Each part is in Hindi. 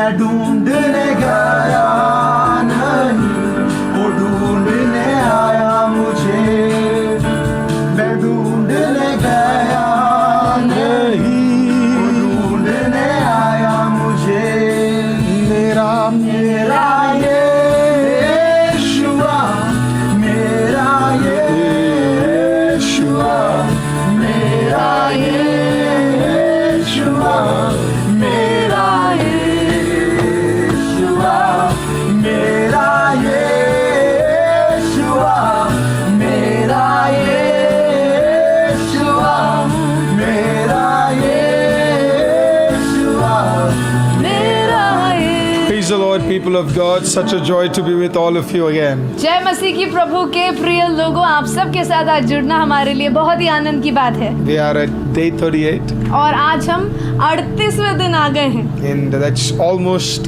मैं ढूंढने गया नहीं, वो ढूंढने आया मुझे। मैं ढूंढने गया नहीं, वो ढूंढने आया मुझे। मेरा यीशुआ, मेरा यीशुआ, मेरा यीशुआ, मेरा यीशुआ, मेरा यीशुआ, मेरा यीशुआ, मेरा यीशुआ, मेरा। Praise the Lord, people of God. Such a joy to be with all of you again. जय मसीह की प्रभु के प्रिय लोगों, आप सबके साथ आज जुड़ना हमारे लिए बहुत ही आनंद की बात है। We are at day 38, और आज हम 38वें दिन आ गए हैं, and that's almost,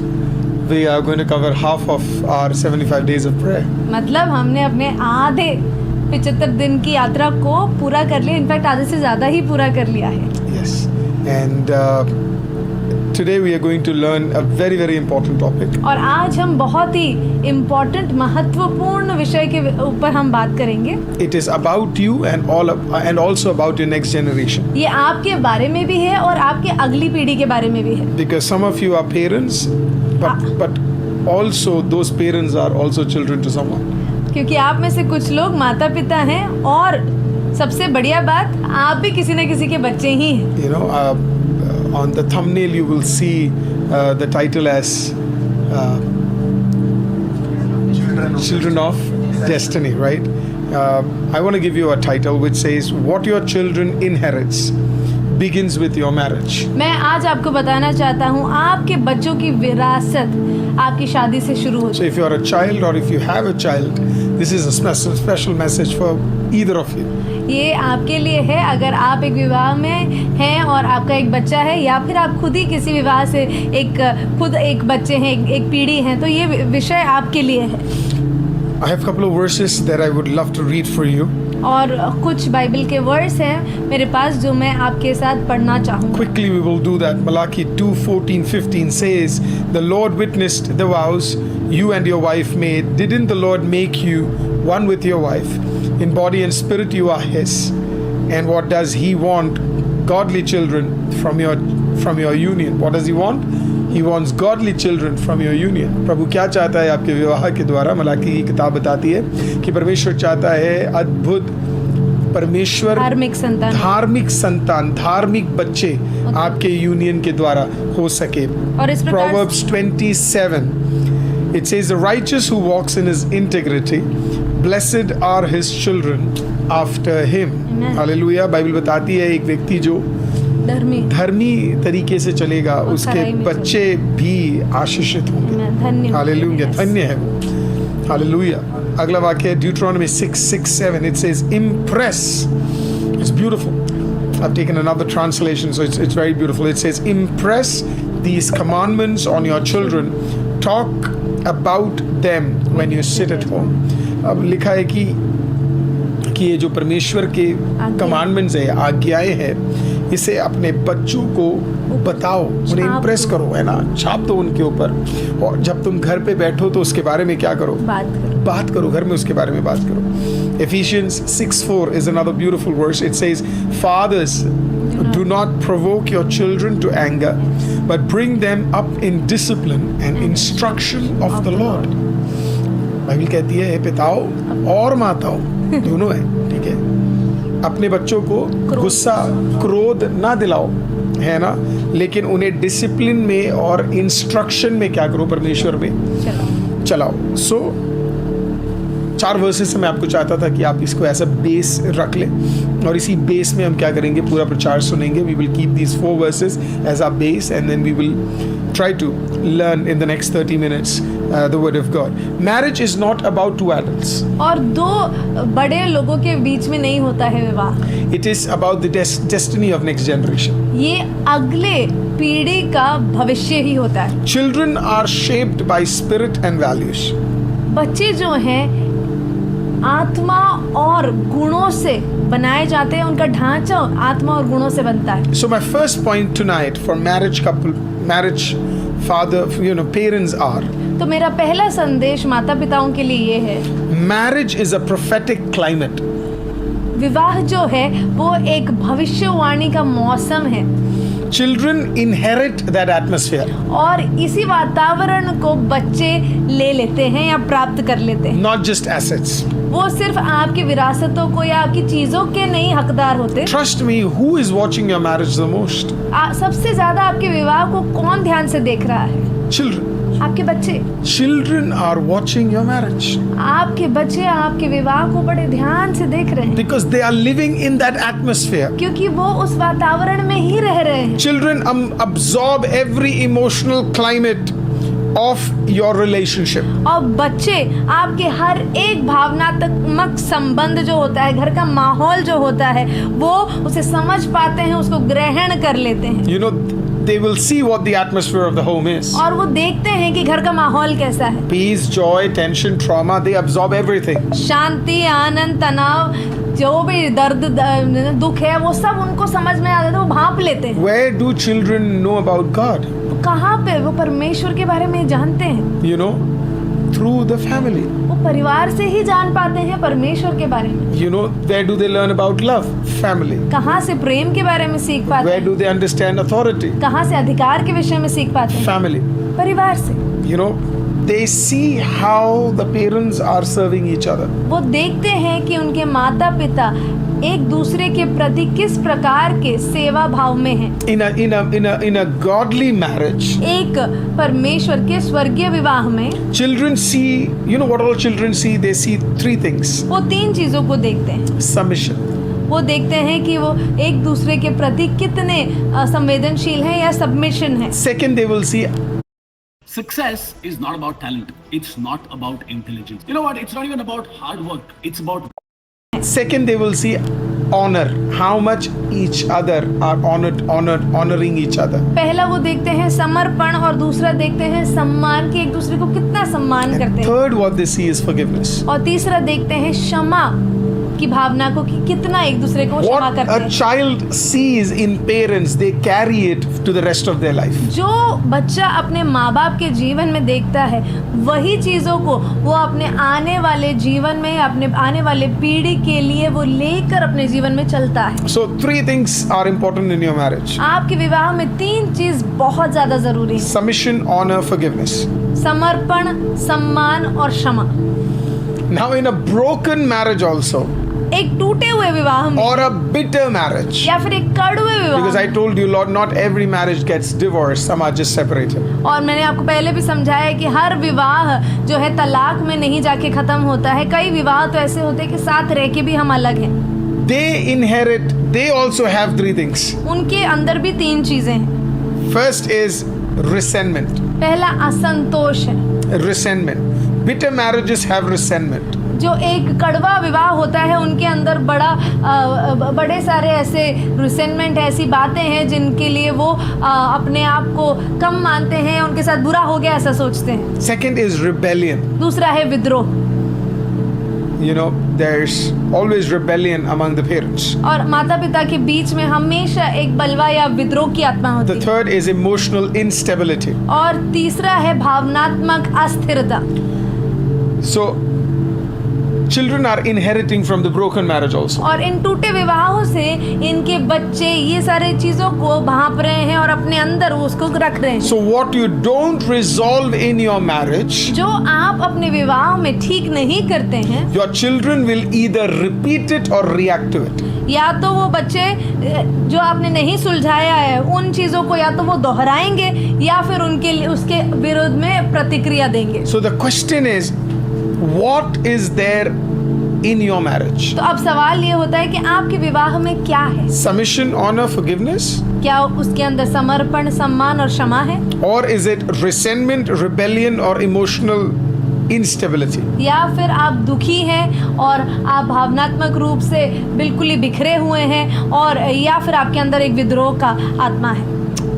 we are going to cover half of our 75 days of prayer. मतलब हमने अपने आधे 75 दिन की यात्रा को पूरा कर लिया। इनफैक्ट आधे से ज़्यादा ही पूरा कर लिया है। Yes. And today we are going to learn a very, very important topic. और आज हम बहुत ही इम्पोर्टेंट, महत्वपूर्ण विषय के ऊपर हम बात करेंगे। It is about you and also about your next generation. ये आपके बारे में भी है और आपके अगली पीढ़ी के बारे में भी है। Because some of you are parents, but also those parents are also children to someone. क्योंकि आप में से कुछ लोग माता पिता हैं और सबसे बढ़िया बात, आप भी किसी न किसी के बच्चे ही हैं। You know, on the thumbnail you will see the title as Children of Destiny, right? I want to give you a title which says what your children inherits begins with your marriage. मैं आज आपको बताना चाहता हूँ, आपके बच्चों की विरासत आपकी शादी से शुरू होती So if you are a child or if you have a child, this is a special message for either of you. है। ये आपके लिए है अगर आप एक विवाह में हैं और आपका एक बच्चा है, या फिर आप खुद ही किसी विवाह से खुद एक बच्चे हैं, एक पीढ़ी है, तो ये विषय आपके लिए है। I have a couple of verses that I would love to read for you. और कुछ बाइबल के वर्ड्स हैं मेरे पास जो मैं आपके साथ पढ़ना चाहूँगा। Quickly we will do that. Malachi 2:14-15 says, "The Lord witnessed the vows you and your wife made. Didn't the Lord make you one with your wife? In body and spirit you are His. And what does He want? Godly children from your union." What does He want? He wants godly children from your union. प्रभु क्या चाहता है आपके विवाह के द्वारा? मलाकी की किताब बताती है कि परमेश्वर चाहता है अद्भुत परमेश्वर धार्मिक संतान, धार्मिक बच्चे आपके यूनियन के द्वारा हो सके। और इस प्रकार Proverbs 27, it says, "The righteous who walks in his integrity, blessed are his children after him." Hallelujah. Bible बताती है एक व्यक्ति जो धर्मी तरीके से चलेगा उसके बच्चे भी आशीषित होंगे। हालेलुया, धन्य है वो। हालेलुया। अगला वाक्य है Deuteronomy 6:6-7. It says, "Impress." It's beautiful. I've taken another translation, so it's very beautiful. It says, "Impress these commandments on your children. Talk about them when you sit at home." अब लिखा है कि ये जो परमेश्वर के कमांडमेंट्स है, आज्ञाएं हैं, इसे अपने बच्चों को बताओ, उन्हें इम्प्रेस करो, है ना, छाप दो उनके ऊपर। और जब तुम घर पे बैठो तो उसके बारे में क्या करो? बात करो, घर में उसके बारे में बात करो। Ephesians 6:4 is another beautiful verse. It says, "Fathers, do not provoke your children to anger, but bring them up in discipline and instruction of the Lord." Bible कहती है पिताओं और माताओं दोनों है, ठीक है, अपने बच्चों को गुस्सा, क्रोध ना दिलाओ, है ना, लेकिन उन्हें डिसिप्लिन में और इंस्ट्रक्शन में क्या करो? परमेश्वर में चलाओ। सो 4 वर्सेस में आपको चाहता था कि आप इसको ऐसा बेस रख लें, और इसी बेस में हम क्या करेंगे? पूरा प्रचार सुनेंगे। We will keep these 4 verses as our base and then we will try to learn in the next 30 minutes the word of God. Marriage is not about 2 adults. और 2 बड़े लोगों के बीच में नहीं होता है विवाह। It is about the destiny of next generation. ये अगले पीढ़ी का भविष्य ही होता है। Children are shaped by spirit and values. बच्चे जो हैं आत्मा और गुणों से बनाए जाते हैं, उनका ढांचा आत्मा और गुणों से बनता है। So my first point tonight for marriage father, parents are. तो मेरा पहला संदेश माता पिताओं के लिए ये है, Marriage is a prophetic climate. विवाह जो है वो एक भविष्यवाणी का मौसम है Children inherit that atmosphere, और इसी वातावरण को बच्चे ले लेते हैं या प्राप्त कर लेते हैं। not just assets. वो सिर्फ आपकी विरासतों को या आपकी चीजों के नहीं हकदार होते। Trust me, who is watching your marriage the most? सबसे ज्यादा आपके विवाह को कौन ध्यान से देख रहा है? Children. आपके बच्चे। Children are watching your marriage आपके बच्चे आपके विवाह को बड़े ध्यान से देख रहे हैं because they are living in that atmosphere. क्योंकि वो उस वातावरण में ही रह रहे हैं। Children absorb every emotional climate of your relationship. और बच्चे आपके हर एक भावनात्मक संबंध जो होता है, घर का माहौल जो होता है, वो उसे समझ पाते हैं, उसको ग्रहण कर लेते हैं। They will see what the atmosphere of the home is. और वो देखते हैं कि घर का माहौल कैसा है। Peace, joy, tension, trauma, they absorb everything. शांति, आनंद, तनाव, जो भी दर्द दुख है, वो सब उनको समझ में आ जाता है, वो भांप लेते हैं। Where do children know about God? कहाँ पे वो परमेश्वर के बारे में जानते हैं? Through the family. वो परिवार से ही जान पाते हैं परमेश्वर के बारे में। Where do they learn about love? Family. कहाँ से प्रेम के बारे में सीख पाते Where हैं? do they understand authority? कहाँ से अधिकार के विषय में सीख पाते हैं? Family. परिवार से। They see how the parents are serving each other. वो देखते हैं कि उनके माता पिता एक दूसरे के प्रति किस प्रकार के सेवा भाव में हैं। In a godly marriage, एक परमेश्वर के स्वर्गीय विवाह में children see, what all children see? They see three things. वो तीन चीजों को देखते हैं। Submission. वो देखते हैं कि वो एक दूसरे के प्रति कितने संवेदनशील हैं या सबमिशन है। Second, they will see Success is not about talent. It's not about intelligence. You know what? It's not even about hard work. It's about Second, they will see honor. How much each other are honoring each other. पहला वो देखते हैं समर्पण और दूसरा देखते हैं सम्मान कि एक दूसरे को कितना सम्मान करते हैं। Third, what they see is forgiveness. और तीसरा देखते हैं क्षमा की भावना को कि कितना एक दूसरे को क्षमा What करते a हैं। child sees in parents, they carry it to the rest of their life. जो बच्चा अपने माँ बाप के जीवन में देखता है, वही चीजों को वो अपने आने वाले जीवन में, अपने आने वाले पीढ़ी के लिए वो लेकर अपने जीवन में चलता है। So three things are important in your marriage. आपके विवाह में तीन चीज बहुत ज्यादा जरूरी है। Submission, honor, forgiveness. समर्पण, सम्मान और क्षमा। Now in a broken marriage also, एक टूटे हुए विवाह में or a bitter marriage, या फिर एक कड़वे because विवाह I में। told you, Lord, not every marriage gets divorced, some are just separated. और मैंने आपको पहले भी समझाया है कि हर विवाह जो है तलाक में नहीं जाके खत्म होता है। कई विवाह तो ऐसे होते हैं कि साथ रह के भी हम अलग हैं। They inherit, they also have three things. उनके अंदर भी तीन चीजें हैं। First is resentment. पहला असंतोष है। Resentment. Bitter marriages have resentment. जो एक कड़वा विवाह होता है उनके अंदर बड़े सारे ऐसे रिसेंटमेंट, ऐसी बातें हैं जिनके लिए वो अपने आप को कम मानते हैं, उनके साथ बुरा हो गया ऐसा सोचते हैं। Second is rebellion. दूसरा है विद्रोह। There's always rebellion among the parents. और माता पिता के बीच में हमेशा एक बलवा या विद्रोह की आत्मा होती The है। third is emotional instability. और तीसरा है भावनात्मक अस्थिरता। So children are inheriting from the broken marriage also. और इन टूटे विवाहों से इनके बच्चे ये सारे चीजों को भांप रहे हैं और अपने अंदर उसको रख रहे हैं। So what you don't resolve in your marriage, जो आप अपने विवाह में ठीक नहीं करते हैं, your children will either repeat it or react to it. या तो वो बच्चे जो आपने नहीं सुलझाया है उन चीजों को या तो वो दोहराएंगे या फिर उसके विरोध में प्रतिक्रिया देंगे। So the question is, what is there in your marriage? तो अब सवाल ये होता है कि आपके विवाह में क्या है? Submission, honor, forgiveness? क्या उसके अंदर समर्पण, सम्मान और क्षमा है? Or is it resentment, rebellion or emotional instability? या फिर आप दुखी हैं और आप भावनात्मक रूप से बिल्कुल ही बिखरे हुए हैं, और या फिर आपके अंदर एक विद्रोह का आत्मा है।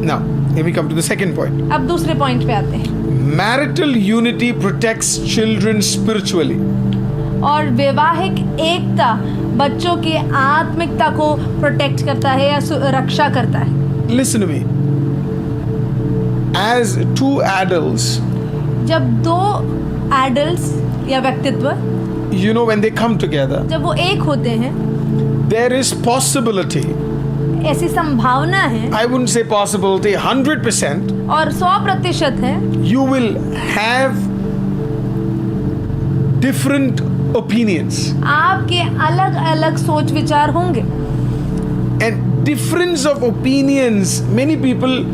Now, let me come to the second point. अब दूसरे पॉइंट पे आते हैं। Marital unity protects children spiritually. और वैवाहिक एकता बच्चों की आत्मिकता को प्रोटेक्ट करता है या रक्षा करता है। Listen to me. as two adults, जब दो एडल्ट्स या व्यक्तित्व you know, when they come together, जब वो एक होते हैं, there is possibility. ऐसी संभावना है I wouldn't say possibility, 100%. और 100% है, You will have different opinions. आपके अलग अलग सोच विचार होंगे. And difference of opinions, many people,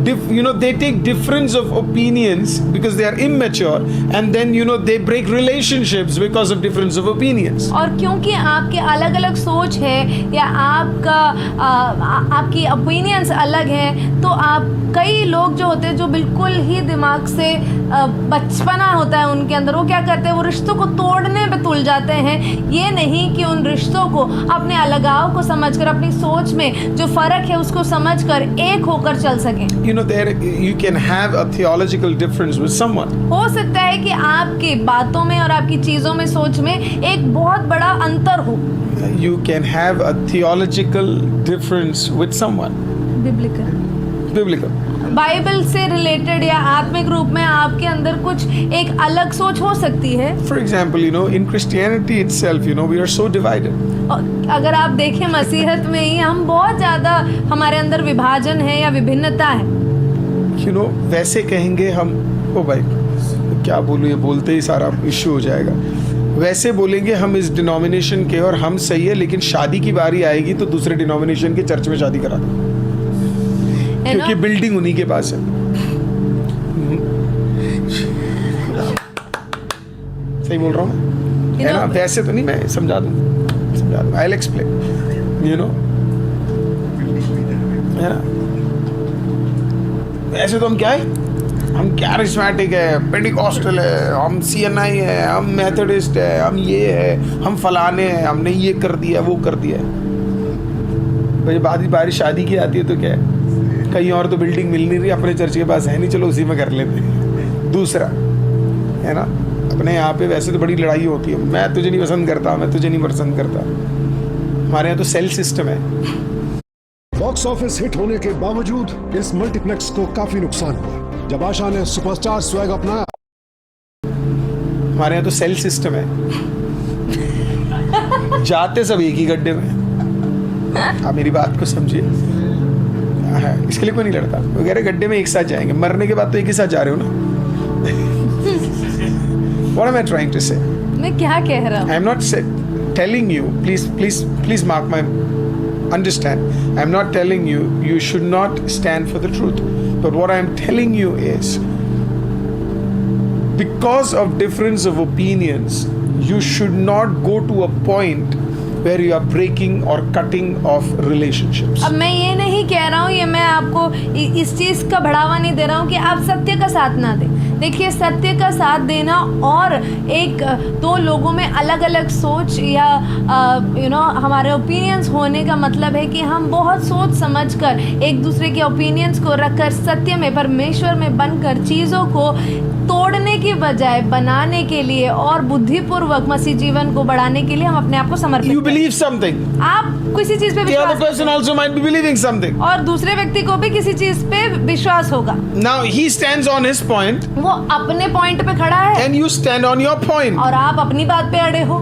they take difference of opinions because they are immature, and then they break relationships because of difference of opinions. और क्योंकि आपके अलग अलग सोच है या आपकी ओपिनियंस अलग है, तो आप कई लोग जो होते हैं जो बिल्कुल ही दिमाग से बचपना होता है उनके अंदर, वो क्या करते हैं, वो रिश्तों को तोड़ने पे तुल जाते हैं. ये नहीं कि उन रिश्तों को अपने अलगाव को समझकर, अपनी सोच में जो फर्क है उसको समझकर एक होकर चल सकें. There you can have a theological difference with someone. हो सकता है कि आपकी बातों में और आपकी चीज़ों में, सोच में एक बहुत बड़ा अंतर हो. You can have a theological difference with someone. Biblical. Bible से रिलेटेड या आत्मिक रूप में आपके अंदर कुछ एक अलग सोच हो सकती है. For example, in Christianity itself, we are so divided. अगर आप देखें मसीहत में ही हम बहुत ज़्यादा, हमारे अंदर विभाजन है या विभिन्नता है. वैसे कहेंगे हम, ओ भाई क्या बोलूँ, ये बोलते ही सारा इश्यू हो जाएगा. वैसे बोलेंगे हम इस डिनोमिनेशन के और हम सही है, लेकिन शादी की बारी आएगी तो दूसरे डिनोमिनेशन के चर्च में शादी करा दो, क्योंकि बिल्डिंग उन्हीं के पास है. सही बोल रहा हूँ है ना? वैसे तो नहीं, मैं समझा दूँ. I'll explain. है ना? ऐसे तो हम क्या है, हम कैरिस्मेटिक है, पेंटिकॉस्टल है, हम CNI है, हम मेथोडिस्ट है, हम ये है, हम फलाने हैं, हमने ये कर दिया वो कर दिया. भाई बारिश शादी की आती है तो क्या है, कहीं और तो बिल्डिंग मिल नहीं रही, अपने चर्च के पास है नहीं, चलो उसी में कर लेते हैं. दूसरा है ना, अपने यहाँ पे वैसे तो बड़ी लड़ाई होती है, मैं तुझे नहीं पसंद करता, मैं तुझे नहीं पसंद करता. हमारे यहाँ तो सेल सिस्टम है. बॉक्स ऑफिस हिट होने के बावजूद इस मल्टीप्लेक्स को काफी नुकसान हुआ जब आशा ने सुपरस्टार स्वैग अपनाया. हमारे यहाँ तो सेल सिस्टम है, जाते सब एक ही गड्ढे में. आप मेरी बात को समझिए, इसके लिए कोई नहीं लड़ता. वगैरह गड्ढे में एक साथ जाएंगे, मरने के बाद तो एक ही साथ जा रहे हो ना. What am I trying to say? मैं क्या कह रहा हूँ? I am not telling you, please mark my, understand, I am not telling you should not stand for the truth, but what I am telling you is, because of difference of opinions, you should not go to a point where you are breaking or cutting off relationships. अब मैं ये नहीं कह रहा हूँ, ये मैं आपको इस चीज़ का बढ़ावा नहीं दे रहा हूँ कि आप सत्य का साथ ना दें. देखिए, सत्य का साथ देना और एक दो लोगों में अलग अलग सोच या हमारे ओपिनियंस होने का मतलब है कि हम बहुत सोच समझकर एक दूसरे के ओपिनियंस को रखकर सत्य में, परमेश्वर में बनकर चीज़ों को तोड़ने की बजाय बनाने के लिए और बुद्धिपूर्वक मसीह जीवन को बढ़ाने के लिए हम अपने आप को समर्पित You believe something. आप किसी चीज पे The other विश्वास person also might be believing something. और दूसरे व्यक्ति को भी किसी चीज पे विश्वास होगा. Now he stands on his point. वो अपने पॉइंट पे खड़ा है And you stand on your point. और आप अपनी बात पे अड़े हो.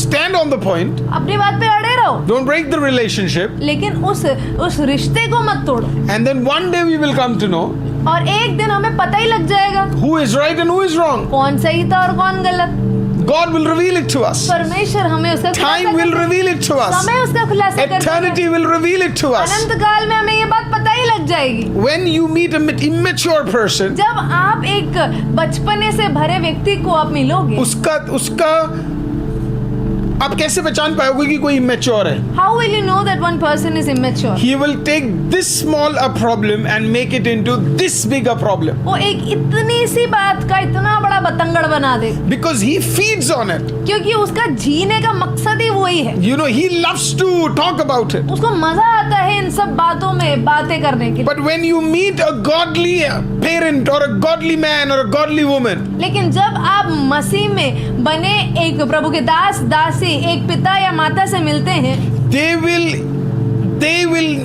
Stand on the point. अपनी बात पे अड़े रहो. Don't break the relationship. लेकिन उस रिश्ते को मत तोड़ो. And then one day we will come to know और एक दिन हमें पता ही लग जाएगा who is right and who is wrong. कौन सही था और कौन गलत. God will reveal it to us. परमेश्वर हमें उसका Time will reveal it to us. समय उसका खुलासा कर Eternity will reveal it to us. अनंत काल में हमें ये बात पता ही लग जाएगी. When you meet an immature person, जब आप एक बचपने से भरे व्यक्ति को आप मिलोगे, उसका आप कैसे पहचान पाओगे कि कोई immature है? How will you know that one person is immature? He will take this small a problem and make it into this big a problem. वो एक इतनी सी बात का इतना बड़ा बतंगड़ बना दे. Because he feeds on it. क्योंकि उसका जीने का मकसद ही वही है. You know, he loves to talk about it. उसको मजा आता है इन सब बातों में बातें करने के लिए. But when you meet a godly parent or a godly man or a godly woman, लेकिन जब आप मसीह में बने एक प्रभु के दास दासी, एक पिता या माता से मिलते हैं, they will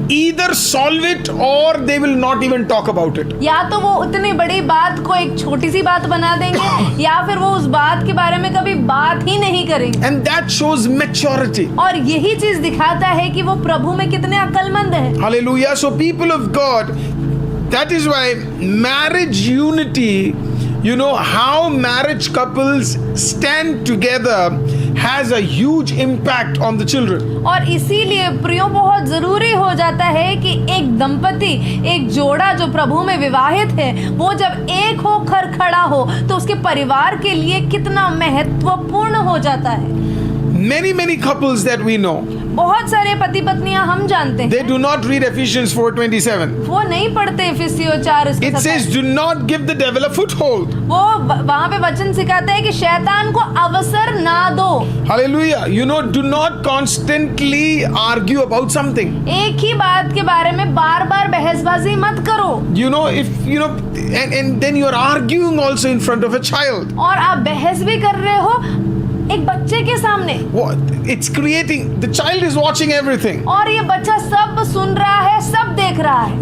either solve it or they will not even talk about it. या तो वो उतनी बड़ी बात को एक छोटी सी बात बना देंगे या फिर वो उस बात के बारे में कभी बात ही नहीं करेंगे. And that shows maturity. और यही चीज दिखाता है कि वो प्रभु में कितने अक्लमंद हैं. Hallelujah. So people of God, that is why marriage unity, you know, how marriage couples stand together has a huge impact on the children. और इसीलिए प्रियो बहुत जरूरी हो जाता है कि एक दंपति, एक जोड़ा जो प्रभु में विवाहित है, वो जब एक होकर खड़ा हो तो उसके परिवार के लिए कितना महत्वपूर्ण हो जाता है. Many couples that we know, बहुत सारे पति पत्नियां हम जानते हैं, they do not read Ephesians 4:27. वो नहीं पढ़ते इफिसियों 4 उसके It 27. says, do not give the devil a foothold. वो वहां पे वचन सिखाता है कि शैतान को अवसर ना दो. Hallelujah. You know, do not constantly argue about something. एक ही बात के बारे में बार बार बहसबाजी मत करो. You know, if you know, and then you are arguing also in front of a child. और आप बहस भी कर रहे हो एक बच्चे के सामने. What? It's creating, the child is watching everything. और ये बच्चा सब सुन रहा है, सब देख रहा है.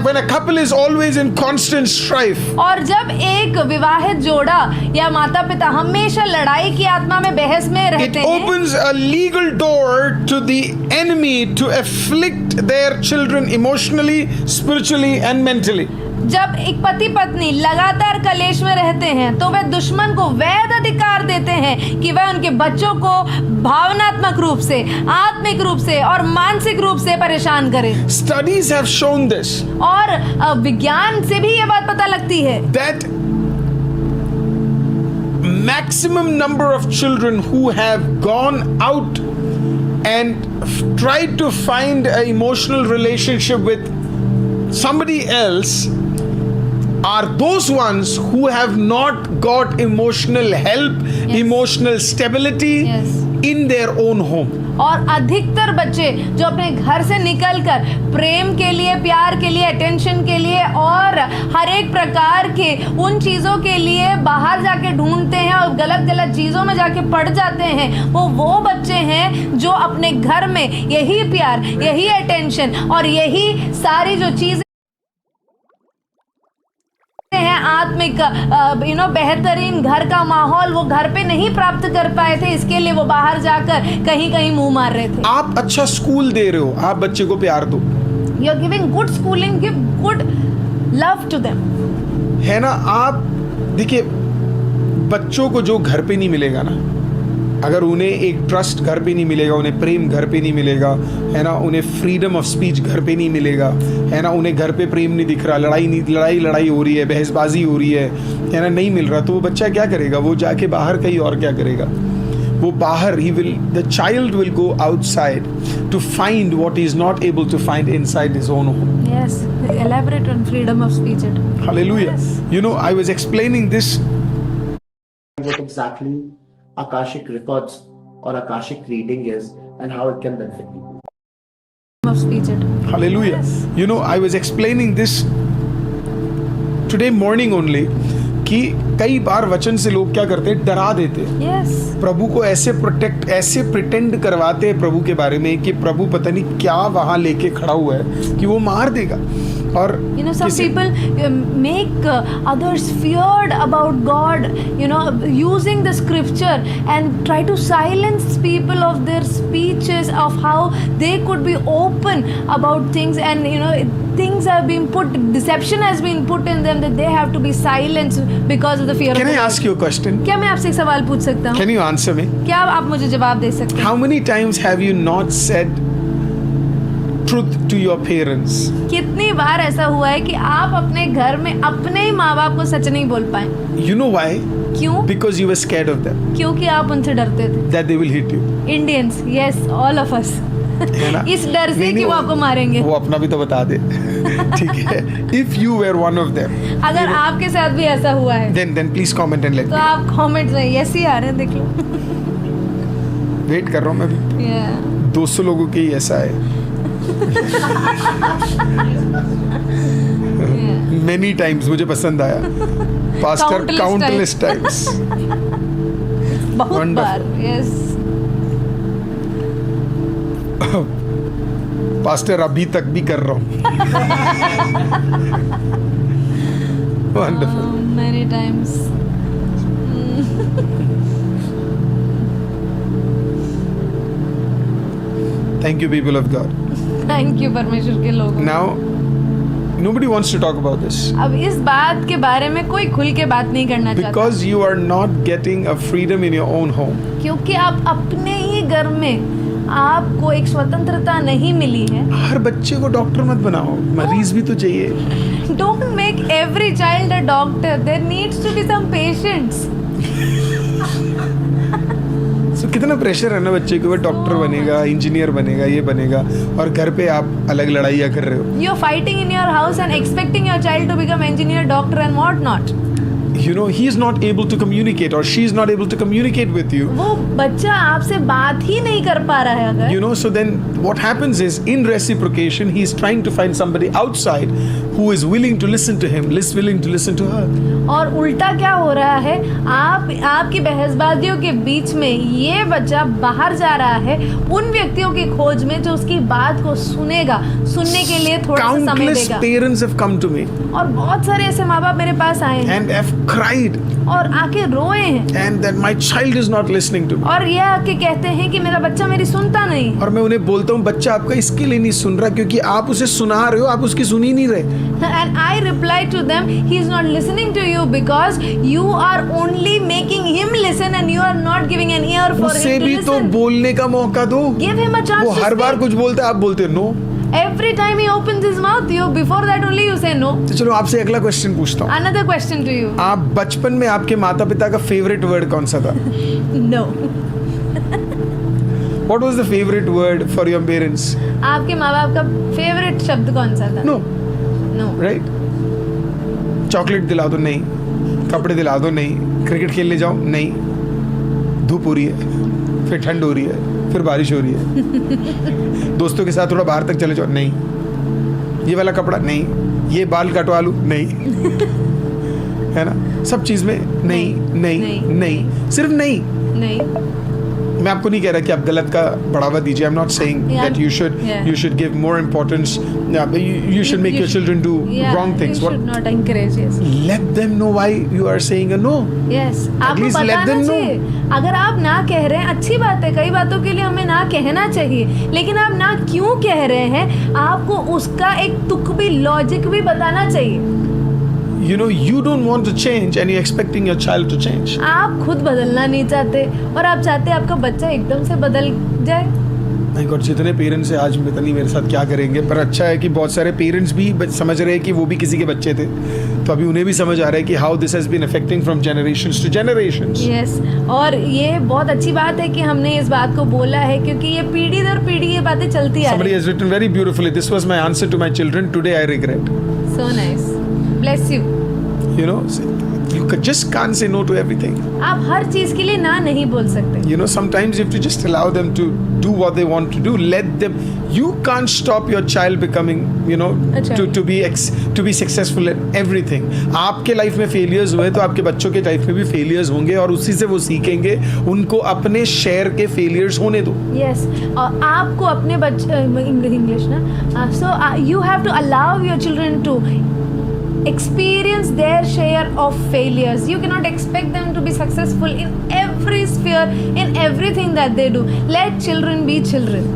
When a couple is always in constant strife, और जब एक विवाहित जोड़ा या माता पिता हमेशा लड़ाई की आत्मा में बहस में it रहते हैं, opens a legal door to the enemy to afflict their children emotionally, spiritually and mentally. जब एक पति पत्नी लगातार कलेश में रहते हैं तो वे दुश्मन को वैध अधिकार देते हैं कि वह उनके बच्चों को भावनात्मक रूप से, आत्मिक रूप से और मानसिक रूप से परेशान करे. Studies have shown this, और विज्ञान से भी ये बात पता लगती है that maximum number of children who have gone out and tried to find an emotional relationship with somebody else are those ones who have not got emotional help, emotional stability Yes. in their own home. और अधिकतर बच्चे जो अपने घर से निकलकर प्रेम के लिए, प्यार के लिए, अटेंशन के लिए और हर एक प्रकार के उन चीज़ों के लिए बाहर जाके ढूंढते हैं और गलत चीज़ों में जाके पड़ जाते हैं, वो बच्चे हैं जो अपने घर में यही प्यार, यही अटेंशन और यही सारी जो चीज़ें हैं, आत्मिक बेहतरीन घर का माहौल वो घर पे नहीं प्राप्त कर पाए थे, इसके लिए वो बाहर जाकर कहीं मुंह मार रहे थे. आप अच्छा स्कूल दे रहे हो, आप बच्चे को प्यार दो, you are giving good schooling, give good love to them. है ना. आप देखिए, बच्चों को जो घर पे नहीं मिलेगा ना, अगर उन्हें एक ट्रस्ट घर पे नहीं मिलेगा, उन्हें प्रेम घर पे नहीं मिलेगा, है ना, उन्हें फ्रीडम ऑफ स्पीच घर पे नहीं मिलेगा, है ना, उन्हें घर पे प्रेम नहीं दिख रहा, लड़ाई हो रही है, बहसबाजी हो रही है ना, नहीं मिल रहा, तो वो बच्चा क्या करेगा? वो जाके बाहर कहीं और क्या करेगा? वो बाहर the child will go outside to find what he is not able to find inside his own home. Yes, elaborate on freedom of speech. Hallelujah. Yes. You know, I was explaining this. What exactly Akashic records or Akashic reading is and how it can benefit people. Of speech. Hallelujah. Yes. You know, I was explaining this today morning only कि कई बार वचन से लोग क्या करते हैं, डरा देते हैं. Yes. प्रभु को ऐसे प्रिटेंड करवाते हैं प्रभु के बारे में कि प्रभु पता नहीं क्या वहां लेके खड़ा हुआ है कि वो मार देगा. और some people make others feared about God, using the scripture and try to silence people of their speeches, of how they could be open about things, and things have been put, deception has been put in them that they have to be silenced because of the fear of Can I God. ask you a question? क्या मैं आपसे एक सवाल पूछ सकता हूँ? Can you answer me? क्या आप मुझे जवाब दे सकते हैं? How many times have you not said truth to your parents? कितनी बार ऐसा हुआ है कि आप अपने घर में अपने ही माँ बाप को सच नहीं बोल पाए? You know why? क्यों? Because you were scared of them, क्योंकि आप उनसे डरते थे. that they will hit you. Indians, yes, all of us. है ना? इस डर से कि वो आपको मारेंगे. वो अपना भी तो बता दे. ठीक है. If you were one of them, अगर आपके साथ भी ऐसा हुआ है then please comment and let तो me. आप कमेंट में यस ही आ रहे हैं, देख लो. वेट कर रहा हूँ मैं भी. Yeah. 200 लोगों के ही ऐसा है. Many times मुझे पसंद आया. Pastor, countless times. बहुत बार. Yes. पास्टर अभी तक भी कर रहा हूँ। Wonderful. Many times. Thank you, people of God. Thank you परमेश्वर के लोगों। Now, nobody wants to talk about this अब इस बात के बारे में कोई खुल के बात नहीं करना चाहता, because you are not getting a freedom in your own home. क्योंकि आप अपने ही घर में आपको एक स्वतंत्रता नहीं मिली है। हर बच्चे को डॉक्टर मत बनाओ, मरीज भी तो चाहिए। Don't make every child a doctor. There needs to be some patience. So, कितना प्रेशर है ना बच्चे के ऊपर, डॉक्टर बनेगा, इंजीनियर बनेगा, ये बनेगा, और घर पे आप अलग लड़ाइयाँ कर रहे हो। You're fighting in your house and expecting your child to become engineer, doctor and what not. You know, he is not able to communicate or she is not able to communicate with you. वो बच्चा आपसे बात ही नहीं कर पा रहा है अगर। You know, so then what happens is, in reciprocation, he is trying to find somebody outside who is willing to listen to him, willing to listen to her. और उल्टा क्या हो रहा है, आपकी बहसबाजियों के बीच में ये बच्चा बाहर जा रहा है उन व्यक्तियों की खोज में जो उसकी बात को सुनेगा, सुनने के लिए थोड़ा सा समय Countless देगा। parents have come to me और बहुत सारे ऐसे माँ बाप मेरे पास आए हैं and have cried और आके रोए हैं and that my child is not listening to me. और ये आके कहते हैं कि मेरा बच्चा मेरी सुनता नहीं। और मैं उन्हें बोलता हूँ, बच्चा आपका इसके लिए नहीं सुन रहा क्योंकि आप उसे सुना रहे हो, आप उसकी सुन ही नहीं रहे। And I reply to them, he is not listening to you because you are only making him listen and you are not giving an ear for उसे him to भी तो listen. बोलने का मौका दो। Give him a chance वो to हर बार speak. कुछ बोलता है, आप बोलते हो no. Every time he opens his mouth, you before that only you say no. तो चलो आपसे अगला क्वेश्चन पूछता हूँ। Another question to you. आप बचपन में आपके माता पिता का फेवरेट वर्ड कौन सा था? No. What was the favorite word for your parents? आपके माँ बाप का फेवरेट शब्द कौन सा था? No, No. right? चॉकलेट दिला दो, नहीं। कपड़े दिला दो, नहीं। क्रिकेट खेलने जाओ, नहीं। धूप हो रही है, फिर ठंड हो रही है, फिर बारिश हो रही है। दोस्तों के साथ थोड़ा बाहर तक चले जाओ, नहीं। ये वाला कपड़ा, नहीं। ये बाल कटवा लूं, नहीं। है ना, सब चीज में नहीं नहीं नहीं, नहीं, सिर्फ नहीं। नहीं। मैं आपको नहीं कह रहा कि आप गलत का बढ़ावा दीजिए। I am not saying that you should give more importance. You should make your children do wrong things. You should not encourage. Yes. Let them know why you are saying a no. Yes. At आपको least let बताना them know. चाहिए। अगर आप ना कह रहे हैं अच्छी बात है, कई बातों के लिए हमें ना कहना चाहिए, लेकिन आप ना क्यों कह रहे हैं आपको उसका एक तुक भी, लॉजिक भी बताना चाहिए। You know, you don't want to change and you're expecting your child to change. आप खुद बदलना नहीं चाहते और आप चाहते आपका बच्चा एकदम से बदल जाए। नहीं गॉड, जितने पेरेंट्स हैं आज पता नहीं मेरे साथ क्या करेंगे, पर अच्छा है कि बहुत सारे पेरेंट्स भी समझ रहे हैं कि वो भी किसी के बच्चे थे, तो अभी उन्हें भी समझ आ रहा है कि how this has been affecting from generations to generations. Yes, और ये बहुत अच्छी बात है कि हमने इस बात को बोला है, क्योंकि ये पीढ़ी दर पीढ़ी ये बातें चलती आ Somebody रही has written very beautifully, this was my answer to my children, today I regret. So nice, bless you. You know, you just can't say no to everything. आप हर चीज के लिए ना नहीं बोल सकते। You know, sometimes you have to just allow them to do what they want to do. Let them. You can't stop your child becoming, you know, अच्छा। to be successful in everything. आपके लाइफ में फेलियर्स हुए तो आपके बच्चों के लाइफ में भी फेलियर्स होंगे और उसी से वो सीखेंगे। उनको अपने शेयर के फेलियर्स होने दो। यस, और आपको अपने बच्चे, इंग्लिश ना, so you have to allow your children to experience their share of failures. You cannot expect them to be successful in every sphere, in everything that they do. Let children be children.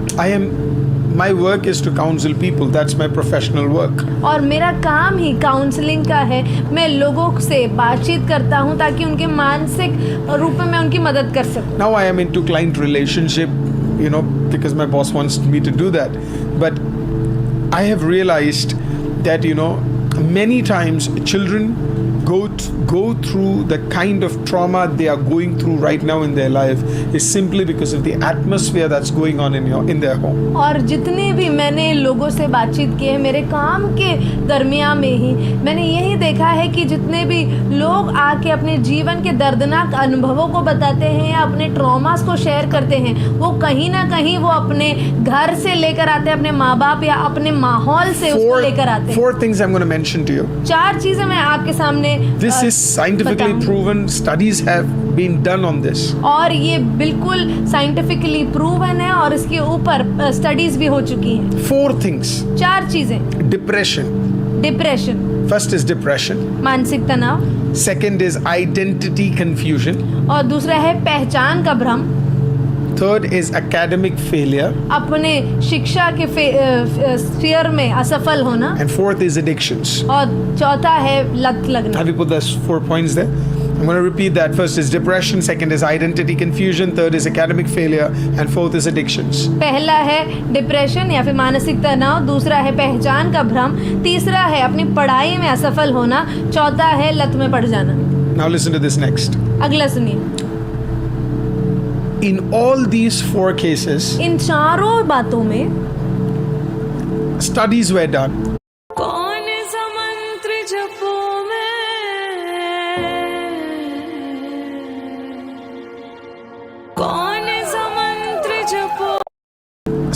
My work is to counsel people. That's my professional work. और मेरा काम ही काउंसलिंग का है। मैं लोगों से बातचीत करता हूँ ताकि उनके मानसिक रूप में मैं उनकी मदद कर सकूँ। Now I am into client relationship, you know, because my boss wants me to do that. But I have realized that, you know, many times children go through the kind of trauma they are going through right now in their life is simply because of the atmosphere that's going on in their home. और जितने भी मैंने लोगों से बातचीत की है मेरे काम के दरमियान में ही, मैंने यही देखा है कि जितने भी लोग आके अपने जीवन के दर्दनाक अनुभवों को बताते हैं या अपने ट्रॉमास को शेयर करते हैं, वो कहीं ना कहीं वो अपने घर से लेकर आते हैं, अपने माँ बाप या अपने माहौल से उसको लेकर आते हैं। Four things I'm going to mention to you. 4 चीजें मैं आपके सामने This is scientifically बताऊं। proven. Studies have been done on this. और ये बिल्कुल साइंटिफिकली प्रूवन है और इसके ऊपर स्टडीज भी हो चुकी हैं। 4 things. 4 चीजें। Depression. Depression, First is depression. मानसिक तनाव, Second is identity confusion. और दूसरा है पहचान का भ्रम, Third is academic failure. अपने शिक्षा के स्फीयर में असफल होना, And fourth is addictions. और चौथा है लत लगना। Have you put those 4 points there? I'm going to repeat that. First is depression, second is identity confusion, third is academic failure, and fourth is addictions. पहला है डिप्रेशन या फिर मानसिक तनाव, दूसरा है पहचान का भ्रम, तीसरा है अपनी पढ़ाई में असफल होना, चौथा है लत में पड़ जाना। Now listen to this next. अगला सुनिए। In all these 4 cases, इन चारों बातों में studies were done. कौन सा मंत्र जपूं मैं, कौन सा मंत्र जपूं।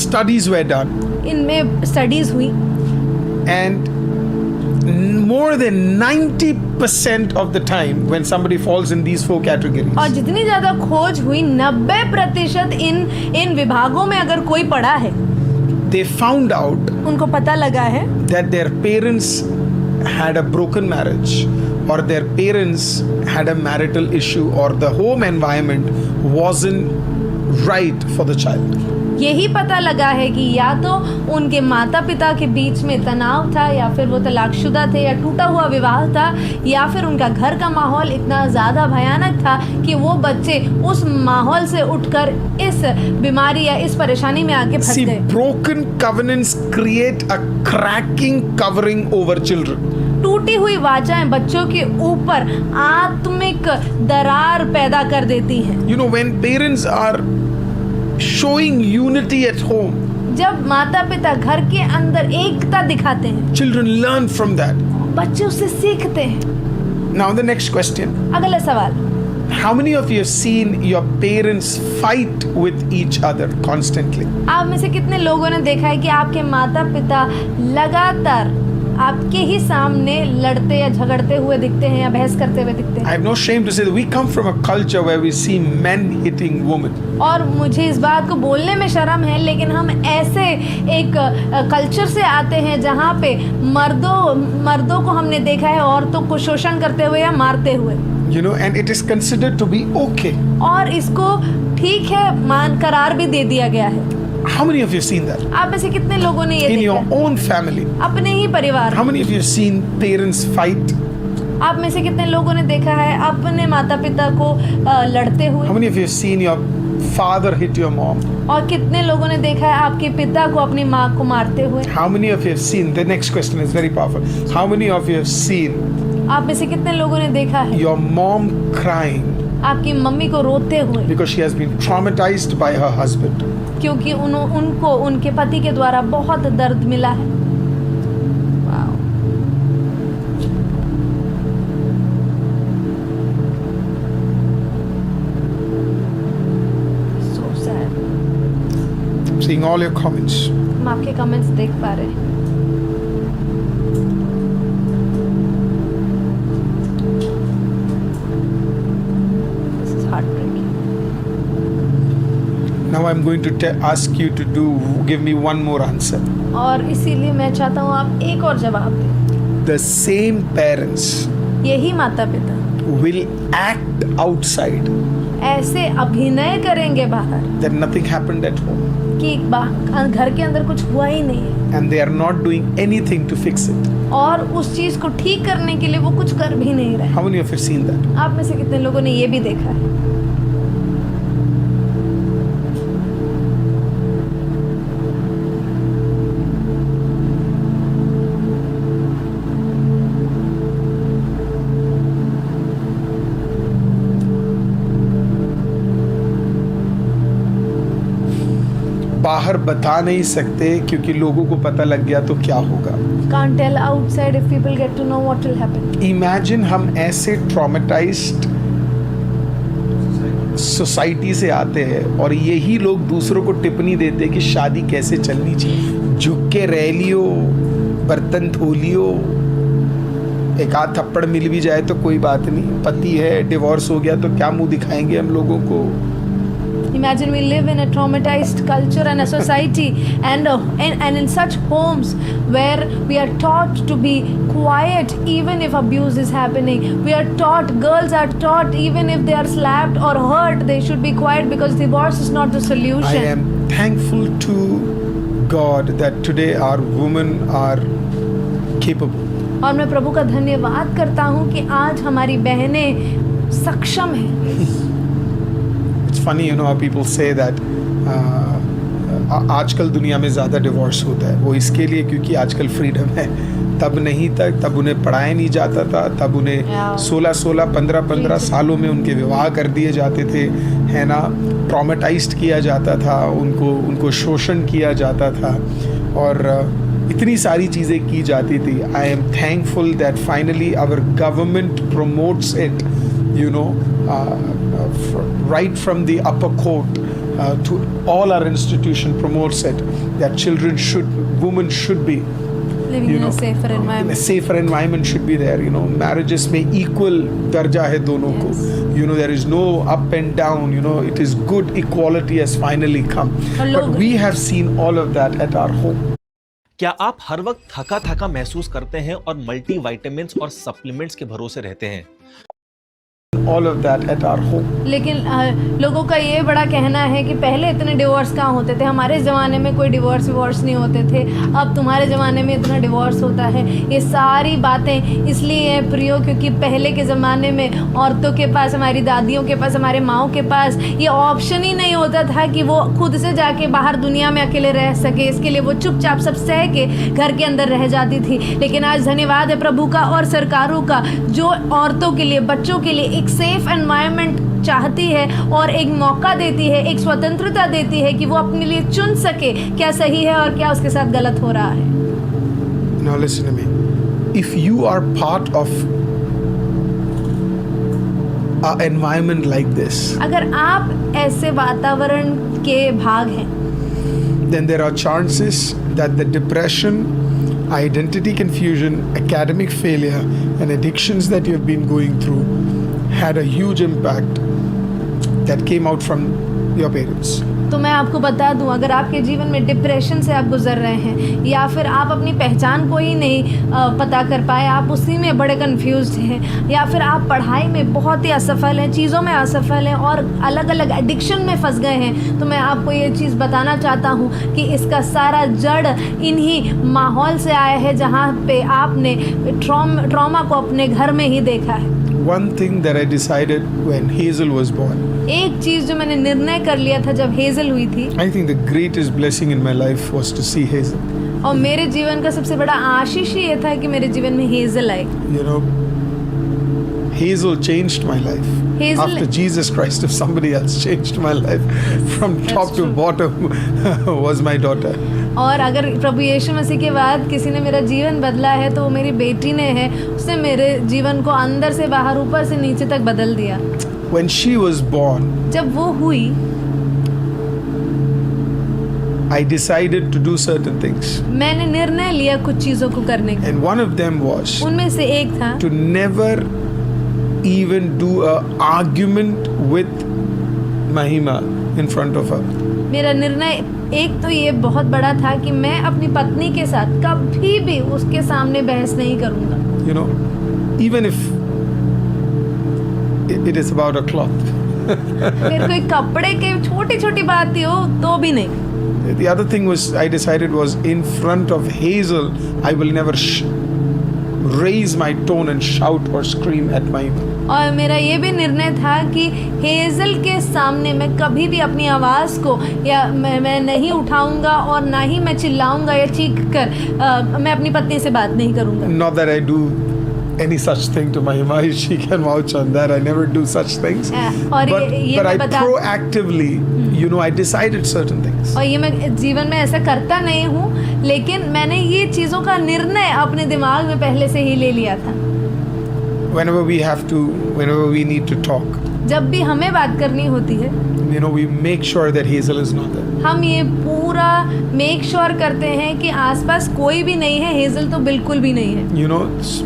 Studies were done. इनमें स्टडीज हुई And more than 90% of the time when somebody falls in these 4 categories, और जितनी ज्यादा खोज हुई 90% इन विभागों में अगर कोई पढ़ा है, they found out उनको पता लगा है that their parents had a broken marriage, or their parents had a marital issue, or the home environment wasn't right for the child. यही पता लगा है कि या तो उनके माता पिता के बीच में तनाव था, या फिर वो तलाकशुदा थे, या टूटा हुआ विवाह था, या फिर उनका घर का माहौल इतना ज़्यादा भयानक था कि वो बच्चे उस माहौल से उठकर इस बीमारी या इस परेशानी में आके फंस See, गए। broken covenants create a cracking covering over children. टूटी हुई वाचाएं बच्चों के ऊपर आत्मिक दरार पैदा कर देती हैं। You know, when parents are showing unity at home, जब माता पिता घर के अंदर एकता दिखाते हैं, children learn from that. बच्चे उससे सीखते हैं। Now the next question. अगला सवाल, How many of you have seen your parents fight with each other constantly? आप में से कितने लोगों ने देखा है कि आपके माता पिता लगातार आपके ही सामने लड़ते या झगड़ते हुए दिखते हैं या बहस करते हुए दिखते I हैं? have no shame to say that we come from a culture where we see men hitting women. और मुझे इस बात को बोलने में शर्म है, लेकिन हम ऐसे एक कल्चर से आते हैं जहाँ पे मर्दों को हमने देखा है औरतों को शोषण करते हुए या मारते हुए, You know, and it is considered to be okay. और इसको ठीक है मान करार भी दे दिया गया है। How many of you have seen that? आप में से कितने लोगों ने ये In देखा your है? own family? अपने ही परिवार How में? many of you have seen parents fight? आप में से कितने लोगों ने देखा है अपने माता पिता को लड़ते हुए? How many of you have seen your father hit your mom? और कितने लोगों ने देखा है आपके पिता को अपनी माँ को मारते हुए? How many of you have seen? The next question is very powerful. How many of you have seen आप में से कितने लोगों ने देखा है your mom crying आपकी मम्मी को रोते हुए because she has been traumatized by her husband? क्योंकि उनको उनके पति के द्वारा बहुत दर्द मिला है? Wow. So sad। I'm seeing all your comments. हम आपके कमेंट्स देख पा रहे हैं। This is heartbreaking। Now I'm going to ask you to give me one more answer. और इसीलिए मैं चाहता हूँ आप एक और जवाब दें। The same parents यही माता पिता will act outside ऐसे अभिनय करेंगे बाहर that nothing happened at home, कि घर के अंदर कुछ हुआ ही नहीं है, and they are not doing anything to fix it. और उस चीज को ठीक करने के लिए वो कुछ कर भी नहीं रहे। How many of you have seen that? आप में से कितने लोगों ने ये भी देखा है? बाहर बता नहीं सकते क्योंकि लोगों को पता लग गया तो क्या होगा. Can't tell outside if people get to know what will happen। Imagine हम ऐसे traumatized सोसाइटी से आते हैं और यही लोग दूसरों को टिप्पणी देते हैं कि शादी कैसे चलनी चाहिए. झुक के रह लियो, बर्तन धो लियो. एक आध थप्पड़ मिल भी जाए तो कोई बात नहीं, पति है, डिवोर्स हो गया तो क्या मुंह दिखाएंगे हम लोगों को। Imagine we live in a traumatized culture and a society, and in such homes where we are taught to be quiet even if abuse is happening. We are taught, girls are taught, even if they are slapped or hurt, they should be quiet because divorce is not the solution. I am thankful to God that today our women are capable. और मैं प्रभु का धन्यवाद करता हूँ कि आज हमारी बहनें सक्षम हैं। It's funny, you know, how people say that आजकल दुनिया में ज़्यादा डिवोर्स होता है, वो इसके लिए क्योंकि आजकल फ्रीडम है। तब नहीं था, तब उन्हें पढ़ाया नहीं जाता था, तब उन्हें 16-16, 15-15 सालों में उनके विवाह कर दिए जाते थे, है ना, ट्रॉमेटाइज्ड किया जाता था, उनको शोषण किया जाता था और इतनी सारी चीज़ें की जाती थी। I am thankful that finally our government promotes it, you know, right from the upper court to all our institution promotes it that women should be Living in a safer environment. A safer environment should be there, you know, marriages में equal दर्जा है दोनों को, you know, there is no up and down, you know, it is good equality has finally come, but we have seen all of that at our home. क्या आप हर वक्त थका थका महसूस करते हैं और मल्टी विटामिन्स और सप्लीमेंट्स के भरोसे रहते हैं? All of that at our home. लेकिन लोगों का ये बड़ा कहना है कि पहले इतने डिवोर्स कहाँ होते थे, हमारे ज़माने में कोई डिवोर्स नहीं होते थे, अब तुम्हारे ज़माने में इतना डिवोर्स होता है। ये सारी बातें इसलिए हैं प्रियो क्योंकि पहले के ज़माने में औरतों के पास, हमारी दादियों के पास, हमारे माँओं के पास ये ऑप्शन ही नहीं होता था कि वो खुद से जाके बाहर दुनिया में अकेले रह सके। इसके लिए वो चुपचाप सब सह के घर के अंदर रह जाती थी। लेकिन आज धन्यवाद है प्रभु का और सरकारों का, जो औरतों के लिए, बच्चों के लिए एक सेफ एनवायरनमेंट चाहती है और एक मौका देती है, एक स्वतंत्रता देती है कि वो अपने लिए चुन सके क्या सही है और क्या उसके साथ गलत हो रहा है। Now listen to me. If you are part of an environment like this, अगर आप ऐसे वातावरण के भाग हैं, then there are chances that the depression, identity confusion, academic failure and addictions that you have been going through had a huge impact that came out from your parents. तो मैं आपको बता दूं, अगर आपके जीवन में डिप्रेशन से आप गुजर रहे हैं या फिर आप अपनी पहचान को ही नहीं पता कर पाए, आप उसी में बड़े कंफ्यूज्ड हैं, या फिर आप पढ़ाई में बहुत ही असफल हैं, चीज़ों में असफल हैं और अलग अलग एडिक्शन में फंस गए हैं, तो मैं आपको ये चीज़ बताना चाहता हूँ कि इसका सारा जड़ इन्हीं माहौल से आया है जहाँ पे आपने ट्रॉमा को अपने घर में ही देखा है। One thing that I decided when Hazel was born, एक चीज़ जो मैंने निर्णय कर लिया था जब हेज़ल हुई थी, I think the greatest blessing in my life was to see Hazel. और मेरे जीवन का सबसे बड़ा आशीष ही ये था कि मेरे जीवन में Hazel I. You know, Hazel changed my life. Hazel- After Jesus Christ, if somebody else changed my life from top to bottom, was my daughter. और अगर प्रभु यीशु मसीह के बाद किसी ने मेरा जीवन बदला है तो वो मेरी बेटी ने है। उसने मेरे जीवन को अंदर से बाहर, ऊपर से नीचे तक बदल दिया। When she was born, जब वो हुई, I decided to do certain things. मैंने निर्णय लिया कुछ चीज़ों को करने का। And one of them was उनमें से एक था to never even do an argument with Mahima in front of her. मेरा निर्णय एक तो ये बहुत बड़ा था कि मैं अपनी पत्नी के साथ कभी भी उसके सामने बहस नहीं करूँगा। You know, even if it is about a cloth. अगर कोई कपड़े के छोटी छोटी बात ही हो तो भी नहीं। The other thing was I decided was in front of Hazel, I will never raise my tone and shout or scream at Mahima. और मेरा ये भी निर्णय था कि हेज़ल के सामने मैं कभी भी अपनी आवाज़ को या मैं नहीं उठाऊंगा और ना ही मैं चिल्लाऊंगा या चीख कर मैं अपनी पत्नी से बात नहीं करूंगा। Not that I do any such thing to Mahima, she can vouch on that. I never do such things. और But I proactively, you know, I decided certain things. और ये मैं जीवन में ऐसा करता नहीं हूँ, लेकिन मैंने ये चीज़ों का निर्णय अपने दिमाग में पहले से ही ले लिया था। Whenever we need to talk, जब भी हमें बात करनी होती है, we make sure that Hazel is not there. हम ये पूरा मेक श्योर करते हैं कि आसपास कोई भी नहीं है, हेजल तो बिल्कुल भी नहीं है।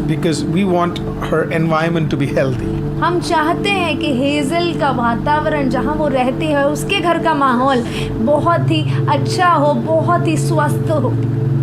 Because we want her environment to be healthy. हम चाहते हैं कि हेजल का वातावरण जहाँ वो रहती है, उसके घर का माहौल बहुत ही अच्छा हो, बहुत ही स्वस्थ हो।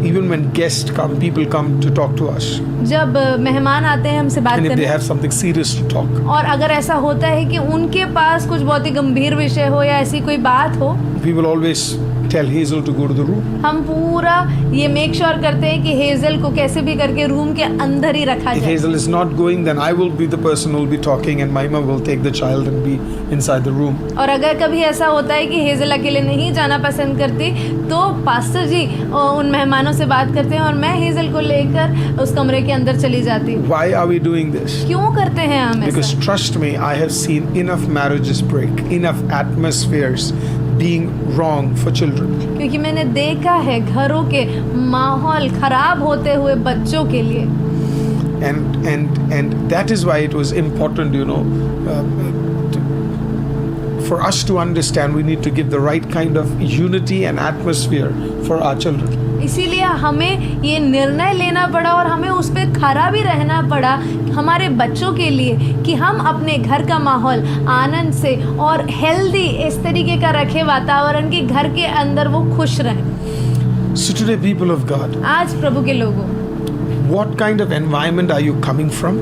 Even when guests come, people come to talk to us. जब मेहमान आते हैं हमसे बात And if they करने, have something serious to talk, और अगर ऐसा होता है कि उनके पास कुछ बहुत ही गंभीर विषय हो या ऐसी कोई बात हो, we will always tell Hazel to go to the room. हम पूरा ये मेक श्योर करते हैं कि हेजल को कैसे भी करके रूम के अंदर ही रखा If जाए। Hazel is not going, then I will be the person who will be talking and Maima will take the child and be inside the room. और अगर कभी ऐसा होता है कि हेजल अकेले नहीं जाना पसंद करती, तो पास्टर जी उन मेहमानों से बात करते हैं और मैं हेजल को लेकर उस कमरे के अंदर चली जाती हूँ। Why are we doing this? क्यों करते हैं हम Because ऐसा? trust me, I have seen enough marriages break, enough atmospheres being wrong for children. क्योंकि मैंने देखा है घरों के माहौल खराब होते हुए बच्चों के लिए। And that is why it was important, for us to understand we need to give the right kind of unity and atmosphere for our children. इसीलिए हमें ये निर्णय लेना पड़ा और हमें उस पर खरा भी रहना पड़ा हमारे बच्चों के लिए कि हम अपने घर का माहौल आनंद से और हेल्दी इस तरीके का रखें वातावरण कि घर के अंदर वो खुश रहें। So today, people of God, आज प्रभु के लोगों, what kind of environment are you coming from?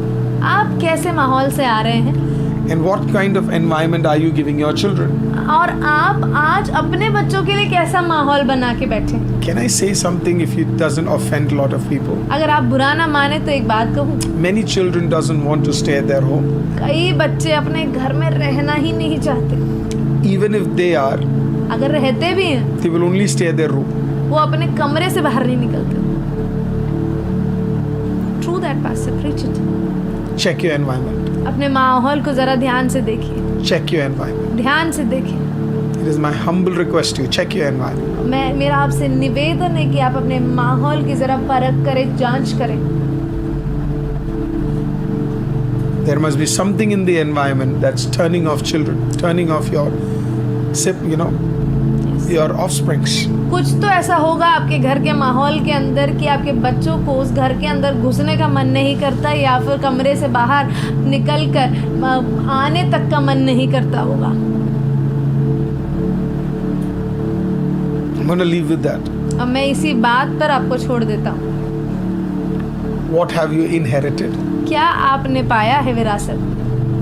आप कैसे माहौल से आ रहे हैं And what kind of environment are you giving your children? और आप आज अपने बच्चों के लिए कैसा माहौल बना के बैठे? Can I say something if it doesn't offend a lot of people? अगर आप बुरा ना माने तो एक बात कहूँ, Many children doesn't want to stay at their home. कई बच्चे अपने घर में रहना ही नहीं चाहते। Even if they are, अगर रहते भी हैं, they will only stay at their room. वो अपने कमरे से बाहर नहीं निकलते। True that, Pastor, preach it. Check your environment. अपने माहौल को जरा ध्यान से देखिए, Check your environment. ध्यान से देखिए। It is my humble request to you. Check your environment. मेरा आपसे निवेदन है कि आप अपने माहौल की जरा परख करें, जांच करें। There must be something in the environment that's turning off children, turning off your offsprings. कुछ तो ऐसा होगा आपके घर के माहौल के अंदर कि आपके बच्चों को उस घर के अंदर घुसने का मन नहीं करता या फिर कमरे से बाहर निकलकर आने तक का मन नहीं करता होगा। I'm going to leave with that. अब मैं इसी बात पर आपको छोड़ देता हूँ। What have you inherited? क्या आपने पाया है विरासत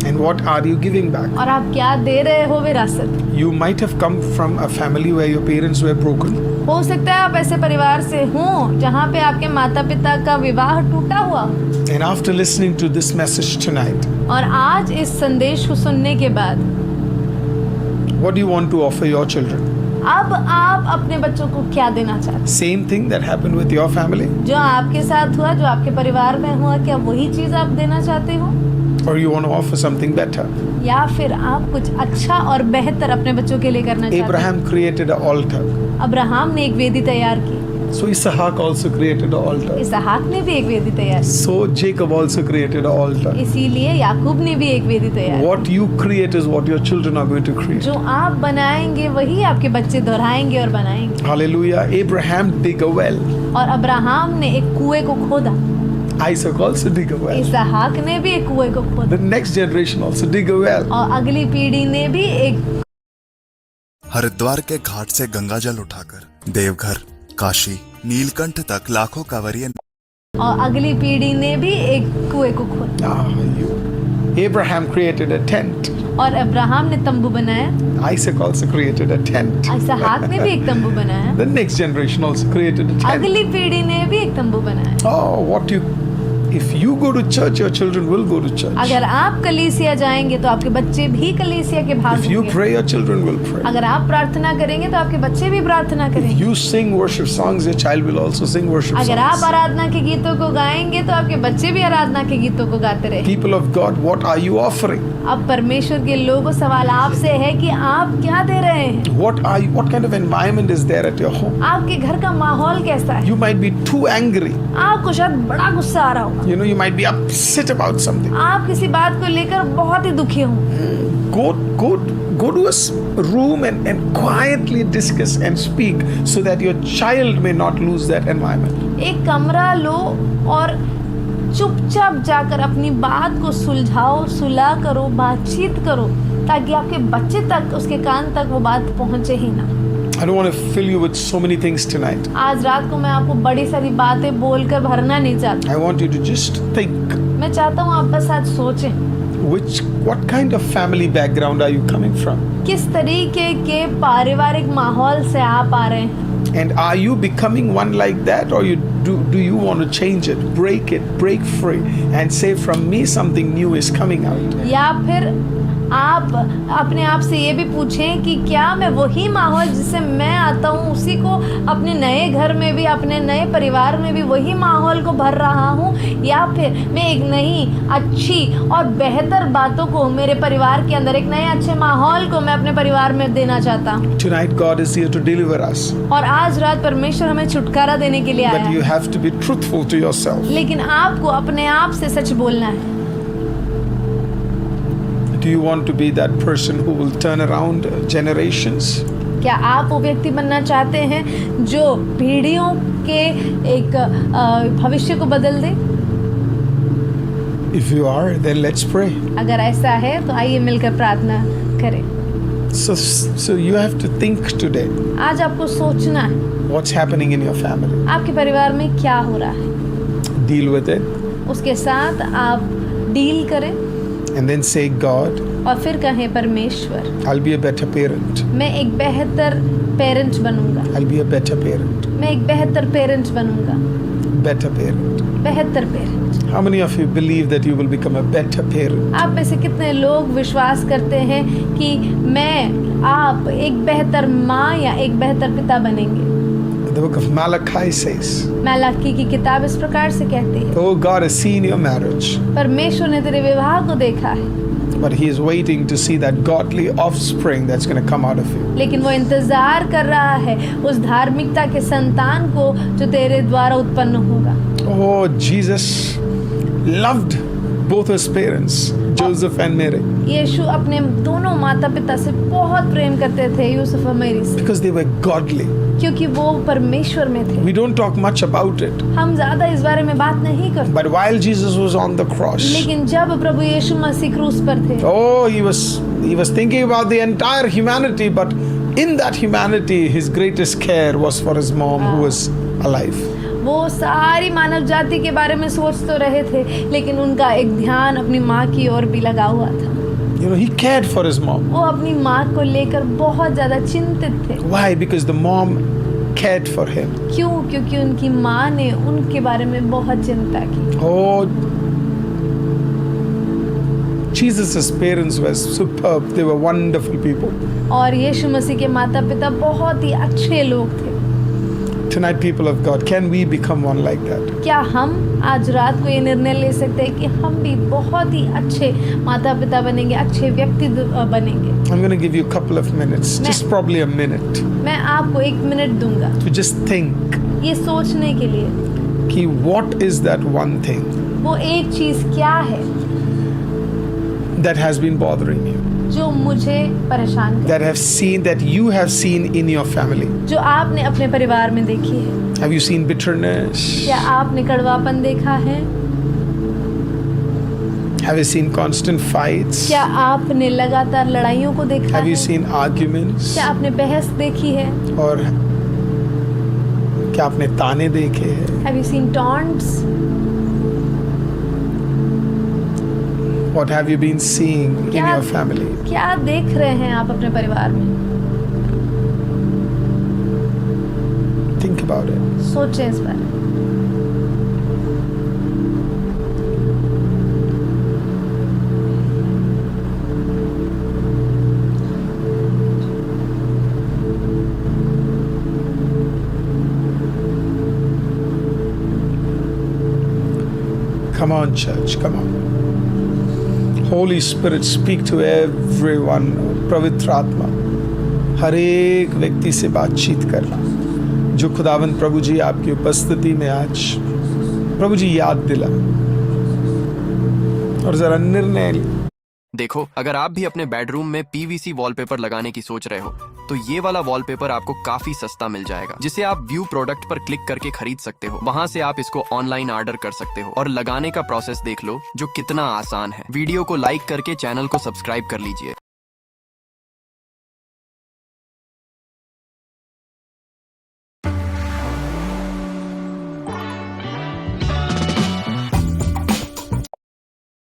And what are you giving back? और आप क्या दे रहे हो विरासत? You might have come from a family where your parents were broken. हो सकता है आप ऐसे परिवार से हों जहाँ पे आपके माता पिता का विवाह टूटा हुआ, And after listening to this message tonight, और आज इस संदेश को सुनने के बाद what do you want to offer your children? अब आप अपने बच्चों को क्या देना चाहते हैं? Same thing that happened with your family? जो आपके साथ हुआ, जो आपके परिवार में हुआ, क्या वही चीज आप देना चाहते हो? Or you want to offer something better? या फिर आप कुछ अच्छा और बेहतर अपने बच्चों के लिए करना चाहते हैं? Abraham created an altar. Abraham ने एक वेदी तैयार की, So Isaac also created an altar. इसहाक ने भी एक वेदी तैयार की, So Jacob also created an altar. इसीलिए याकूब ने भी एक वेदी तैयार की। What you create is what your children are going to create. जो आप बनाएंगे वही आपके बच्चे दोहराएंगे और बनाएंगे। Hallelujah. Abraham dig a well. और अब्राहम ने एक कुएं को खोदा, Isaac also dig a well. इसहाक ने भी एक कुएं को खोदा, The next generation also dig a well. और अगली पीढ़ी ने भी एक। हरिद्वार के घाट से गंगा जल उठाकर देवघर, काशी, नीलकंठ तक लाखों कांवरिये और अगली पीढ़ी ने भी एक कुएं को खोदा। Abraham created a tent. और अब्राहम ने तंबू बनाया, Isaac also created a tent. इसहाक ने भी एक तंबू बनाया, The next generation also created a tent. अगली पीढ़ी ने भी एक तंबू बनाया। Oh, if you go to church, your children will go to church. अगर आप कलीसिया जाएंगे तो आपके बच्चे भी कलीसिया के भाग If you होंगे। pray, your children will pray. अगर आप प्रार्थना करेंगे तो आपके बच्चे भी प्रार्थना If करेंगे। you sing worship songs, your child will also sing worship अगर आप songs. आराधना के गीतों को गाएंगे तो आपके बच्चे भी आराधना के गीतों को गाते रहे। People of God, what are you offering? अब परमेश्वर के लोगों, सवाल आपसे है कि आप क्या दे रहे हैं? What kind of environment is there at your home? आपके घर का माहौल कैसा है? You might be too angry. आपको शायद बड़ा गुस्सा आ रहा होगा, You know, you might be upset about something. आप किसी बात को लेकर बहुत ही दुखी हो, Go to a room and quietly discuss and speak so that your child may not lose that environment. एक कमरा लो और चुपचाप जाकर अपनी बात को सुलझाओ, सुलह करो, बातचीत करो, ताकि आपके बच्चे तक, उसके कान तक वो बात पहुंचे ही ना। I don't want to fill you with so many things tonight. आज रात को मैं आपको बड़ी सारी बातें बोलकर भरना नहीं चाहता। I want you to just think, मैं चाहता हूँ आप बस आज सोचें, what kind of family background are you coming from? किस तरीके के पारिवारिक माहौल से आप आ रहे हैं, And are you becoming one like that, or do you want to change it, break free, and say, from me something new is coming out? या फिर आप अपने आप से ये भी पूछें कि क्या मैं वही माहौल जिससे मैं आता हूँ उसी को अपने नए घर में भी, अपने नए परिवार में भी वही माहौल को भर रहा हूँ, या फिर मैं एक नई अच्छी और बेहतर बातों को मेरे परिवार के अंदर, एक नए अच्छे माहौल को मैं अपने परिवार में देना चाहता हूँ। Tonight God is here to deliver us. और आज रात परमेश्वर हमें छुटकारा देने के लिए आया But you है, have to be truthful to yourself. लेकिन आपको अपने आप से सच बोलना है। Do you want to be that person who will turn around generations? क्या आप वो व्यक्ति बनना चाहते हैं जो पीढ़ियों के एक भविष्य को बदल दे? If you are, then let's pray. अगर ऐसा है तो आइए मिलकर प्रार्थना करें। So you have to think today. आज आपको सोचना है What's happening in your family? आपके परिवार में क्या हो रहा है, Deal with it, उसके साथ आप डील करें and then say, God, और फिर कहें, परमेश्वर, I'll be a better parent. मैं एक बेहतर पेरेंट बनूंगा, I'll be a better parent. मैं एक बेहतर पेरेंट बनूंगा, Better parent. बेहतर parent. How many of you believe that you will become a better parent? आप में से कितने लोग विश्वास करते हैं कि आप एक बेहतर माँ या एक बेहतर पिता बनेंगे? The book of Malachi says, Malachi की किताब इस प्रकार से कहती है, Oh, God has seen your marriage, परमेश्वर ने तेरे विवाह को देखा है, but He is waiting to see that godly offspring that's going to come out of you. लेकिन वो इंतजार कर रहा है उस धार्मिकता के संतान को जो तेरे द्वारा उत्पन्न होगा। Oh, Jesus loved both his parents, Joseph and Mary, यीशु अपने दोनों माता पिता से बहुत प्रेम करते थे, यूसुफ और मैरी से, because they were godly. क्योंकि वो परमेश्वर में थे। We don't talk much about it, हम ज्यादा इस बारे में बात नहीं करते, but while Jesus was on the cross, लेकिन जब प्रभु यीशु मसीह क्रूस पर थे, oh, he was thinking about the entire humanity, but in that humanity, his greatest care was for his mom who was alive. वो सारी मानव जाति के बारे में सोच तो रहे थे, लेकिन उनका एक ध्यान अपनी माँ की ओर भी लगा हुआ था। You know, he cared for his mom. वो अपनी माँ को लेकर बहुत ज्यादा चिंतित थे। Why? Because the mom cared for him. क्यों? क्योंकि उनकी माँ ने उनके बारे में बहुत चिंता की। Oh, Jesus' parents were superb. They were wonderful people. और यीशु मसीह के माता पिता बहुत ही अच्छे लोग थे। Tonight, people of God, can we become one like that? क्या हम आज रात को ये निर्णय ले सकते हैं कि हम भी बहुत ही अच्छे माता पिता बनेंगे, अच्छे व्यक्ति बनेंगे? I'm going to give you a couple of minutes, just probably a minute, मैं आपको 1 मिनट दूंगा to just think ये सोचने के लिए कि what is that one thing वो एक चीज क्या है that has been bothering you, जो मुझे परेशान कर, that you have seen in your family. जो आपने अपने परिवार में देखी है। Have you seen bitterness? क्या आपने कड़वापन देखा है? Have you seen constant fights? क्या आपने लगातार लड़ाइयों को देखा Have you है? seen arguments? क्या आपने बहस देखी है? और क्या आपने ताने देखे हैं? Have you seen taunts? What have you been seeing in क्या- your family? क्या देख रहे हैं आप अपने परिवार में? Think about it. सोचें इस बारे में। Come on, church, come on. Holy Spirit, speak to everyone. पवित्र आत्मा हर एक व्यक्ति से बातचीत करना जो खुदावंद प्रभु जी आपकी उपस्थिति में आज प्रभु जी याद दिला और जरा निर्णय देखो, अगर आप भी अपने बेडरूम में पीवीसी वॉलपेपर लगाने की सोच रहे हो तो ये वाला वॉलपेपर आपको काफी सस्ता मिल जाएगा, जिसे आप व्यू प्रोडक्ट पर क्लिक करके खरीद सकते हो। वहां से आप इसको ऑनलाइन ऑर्डर कर सकते हो और लगाने का प्रोसेस देख लो जो कितना आसान है। वीडियो को लाइक करके चैनल को सब्सक्राइब कर लीजिए।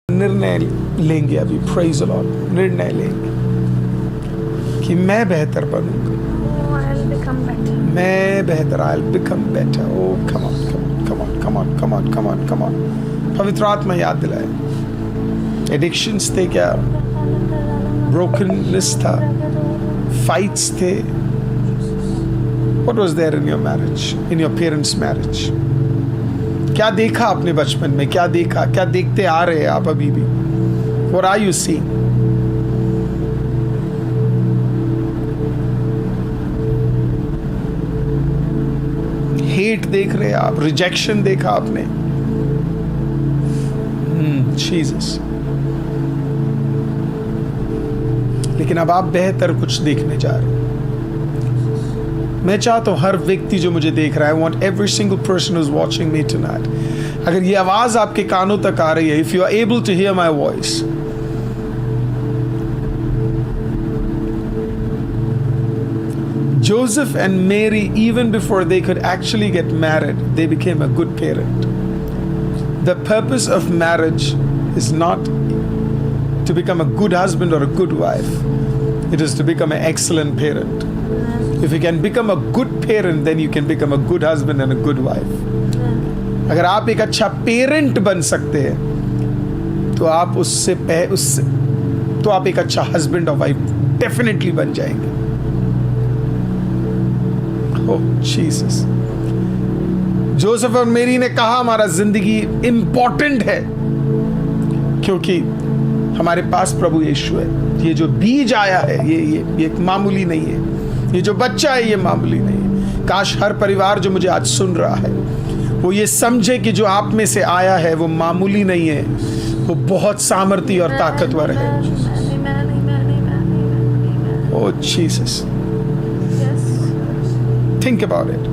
निर्णय लेंगे अभी, प्रेज द लॉर्ड, निर्णय लेंगे कि मैं बेहतर बनूंगा, मैं बेहतर, I will become better. Oh come on come on come on come on come on come on. पवित्र आत्मा याद दिलाए। एडिक्शंस थे क्या, ब्रोकननेस था, फाइट्स थे। What was there in your marriage, in your parents marriage? क्या देखा आपने बचपन में, क्या देखा, क्या देखते आ रहे हैं आप अभी भी? What are you seeing? Hate देख रहे हैं आप, रिजेक्शन देखा आपने? जीसस। लेकिन अब आप बेहतर कुछ देखने जा रहे हैं। मैं चाहता हूं हर व्यक्ति जो मुझे देख रहा है, I want every single person who is watching me tonight, अगर ये आवाज आपके कानों तक आ रही है, if you are able to hear my voice, Joseph and Mary, even before they could actually get married, they became a good parent. The purpose of marriage is not to become a good husband or a good wife. It is to become an excellent parent. If you can become a good parent, then you can become a good husband and a good wife. अगर आप एक अच्छा पेरेंट बन सकते हैं तो आप उससे तो आप एक अच्छा हस्बैंड और वाइफ डेफिनेटली बन जाएंगे। ओह जीसस। जोसेफ और मेरी ने कहा हमारा जिंदगी इंपॉर्टेंट है क्योंकि हमारे पास प्रभु यीशु है। ये जो बीज आया है ये मामूली नहीं है, ये जो बच्चा है ये मामूली नहीं है। काश हर परिवार जो मुझे आज सुन रहा है वो ये समझे कि जो आप में से आया है वो मामूली नहीं है, वो बहुत सामर्थी और ताकतवर है। ओह जीसस, थिंक अबाउट इट।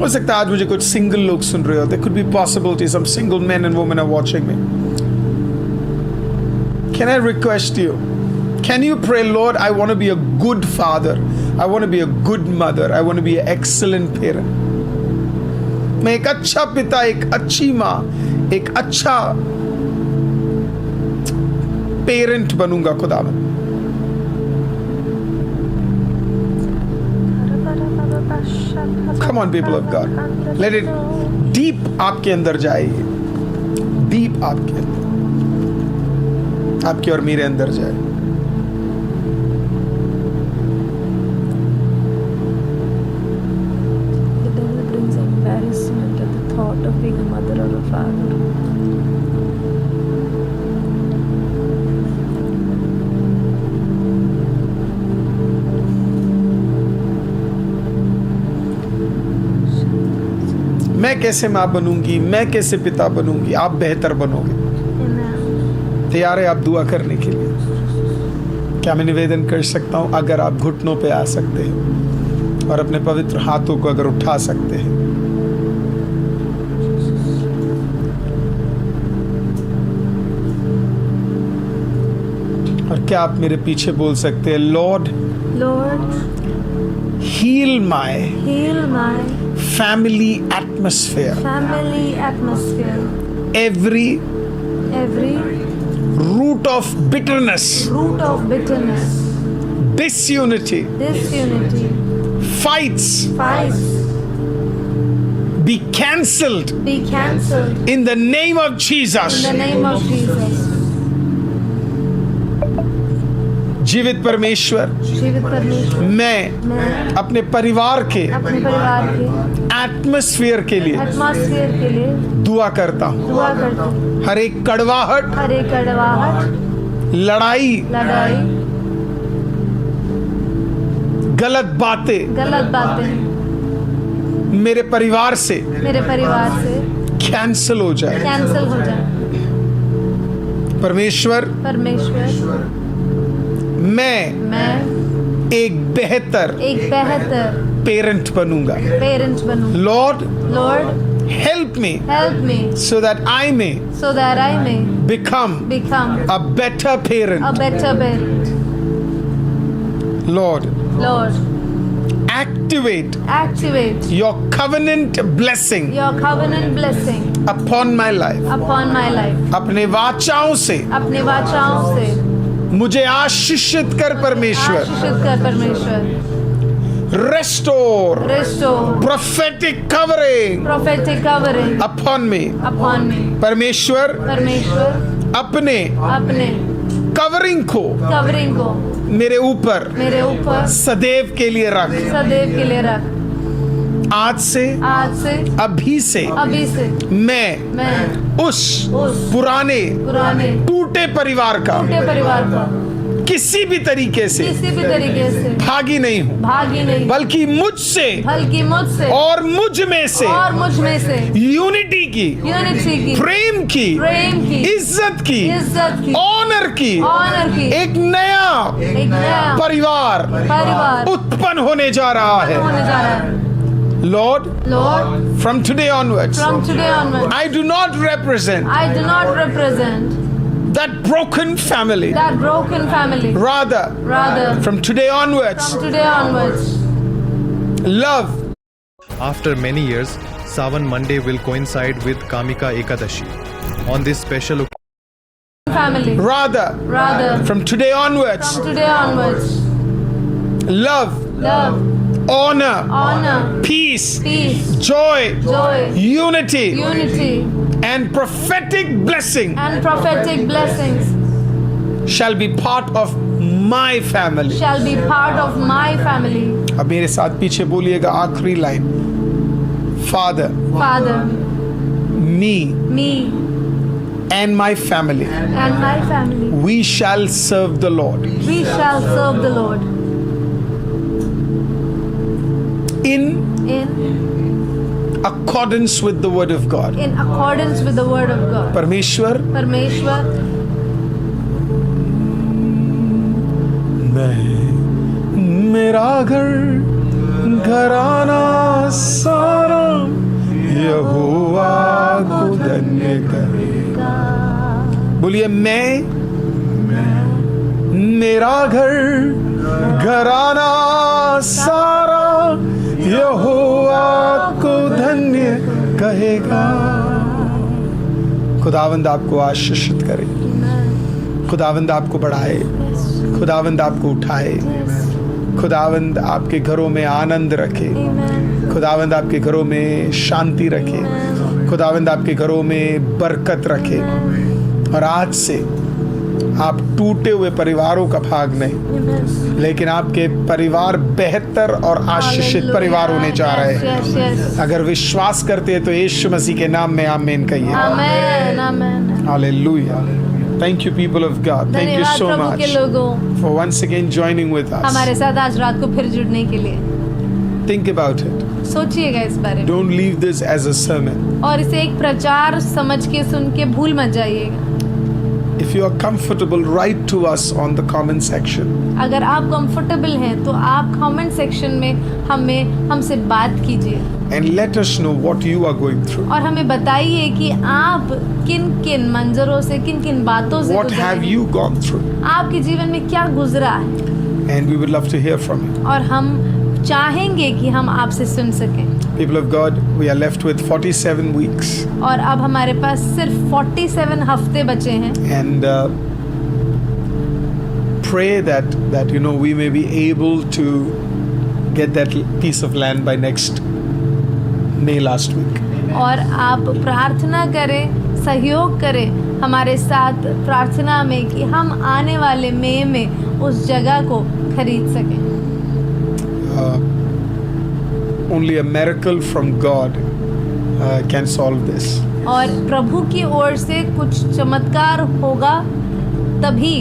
हो सकता है आज मुझे कुछ सिंगल लोग सुन रहे हो। There could be possibility some single men and women are watching me. Can I request you? Can you pray, Lord, I want to be a good father. I want to be a good mother. I want to be an excellent parent. मैं एक अच्छा पिता, एक अच्छी माँ, एक अच्छा पेरेंट बनूंगा खुदावन। Come on, people of God. Let it deep आपके अंदर जाए, deep आपके अंदर, आपके और मेरे अंदर जाए। The devil brings embarrassment at the thought of being a mother or a father. मैं कैसे माँ बनूंगी, मैं कैसे पिता बनूंगी? आप बेहतर बनोगे। तैयार है आप दुआ करने के लिए? क्या मैं निवेदन कर सकता हूं, अगर आप घुटनों पे आ सकते हैं और अपने पवित्र हाथों को अगर उठा सकते हैं, और क्या आप मेरे पीछे बोल सकते हैं, Lord heal my family atmosphere, every root of bitterness, disunity, fights be cancelled in the name of Jesus. जीवित परमेश्वर, मैं अपने परिवार के एटमॉस्फेयर के लिए दुआ करता हूँ। हर एक कड़वाहट, लड़ाई, गलत बातें मेरे परिवार से मेरे परिवार से कैंसिल हो जाए। कैंसिल हो जाए। परमेश्वर, परमेश्वर, मैं एक बेहतर पेरेंट बनूंगा। पेरेंट बनूं। Lord, help me so that I may become a better parent. Lord, activate your covenant blessing upon my life. अपने वाचाओं से मुझे आशीषित कर परमेश्वर। Restore prophetic covering upon me. परमेश्वर, अपने कवरिंग को मेरे ऊपर सदैव के लिए रख। आज से अभी से मैं उस पुराने टूटे परिवार का किसी भी तरीके से भागी नहीं हूँ, बल्कि मुझसे और मुझ में से यूनिटी की, प्रेम की, इज्जत की, ऑनर की एक नया परिवार उत्पन्न होने जा रहा है। Lord, from today onwards, I do not represent that broken family. Rather, from today onwards, love. After many years, Sawan Monday will coincide with Kamika Ekadashi. On this special occasion, Rather, from today onwards, love, honor, peace, joy, unity, and prophetic blessings shall be part of my family. अब मेरे साथ पीछे बोलिएगा आखिरी line. Father, me and my family, we shall serve the Lord. In accordance with the word of God. परमेश्वर, मेरा घराना सारा यहोवा को धन्य करेगा। बोलिए मेरा घराना सारा यहोवा को धन्य कहेगा। खुदावंद आपको आशीषित करे, खुदावंद आपको बढ़ाए, खुदावंद आपको उठाए, खुदावंद आपके घरों में आनंद रखे, खुदावंद आपके घरों में शांति रखे, खुदावंद आपके घरों में बरकत रखे। और आज से आप टूटे हुए परिवारों का भाग नहीं, लेकिन आपके परिवार बेहतर और आशीषित परिवार होने जा रहे हैं। अगर विश्वास करते हैं तो यीशु मसीह के नाम में आमीन कहिए। Hallelujah. Thank you, people of God. Thank you so much for once again joining with us. हमारे साथ आज रात को फिर जुड़ने के लिए। Think about it. सोचिएगा इस बारे में। Don't leave this as a sermon. और इसे एक प्रचार समझ के सुन के भूल मत जाइएगा। If you are comfortable, write to us on the comment section. अगर आप कंफर्टेबल हैं तो आप कमेंट सेक्शन में हमसे बात कीजिए। And let us know what you are going through. और हमें बताइए कि आप किन मंजरों से, किन बातों से What have you gone through? आपके जीवन में क्या गुजरा है? And we would love to hear from you. और हम चाहेंगे कि हम आपसे सुन सकें। People of God, we are left with 47 weeks. और अब हमारे पास सिर्फ 47 हफ्ते बचे हैं। And pray that we may be able to get that piece of land by next May last week. और आप प्रार्थना करें, सहयोग करें हमारे साथ प्रार्थना में कि हम आने वाले मई में उस जगह को खरीद सकें। Only a miracle from God can solve this. और प्रभु की ओर से कुछ चमत्कार होगा तभी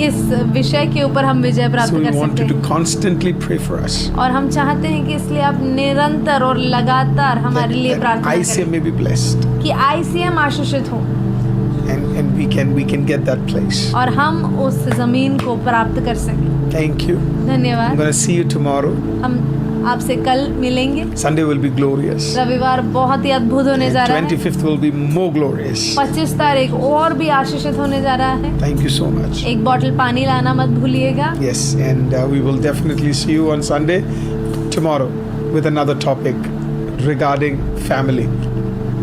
इस विषय के ऊपर हम विजय प्राप्त So we कर want सकते you to हैं। constantly pray for us. और हम चाहते हैं कि इसलिए आप निरंतर और लगातार हमारे लिए That प्रार्थना ICM करें may be blessed, कि ICM आशीषित हो and we can get that place. और हम उस जमीन को प्राप्त कर सकें। Thank you. I'm धन्यवाद। going to see you tomorrow. हम आपसे कल मिलेंगे। Sunday will be glorious. रविवार बहुत ही अद्भुत होने जा And रहा है। 25th will be more glorious. 25 तारीख और भी आशीषित होने जा रहा है। Thank you so much. एक बॉटल पानी लाना मत भूलिएगा। Yes, and we will definitely see you on Sunday tomorrow with another topic regarding family.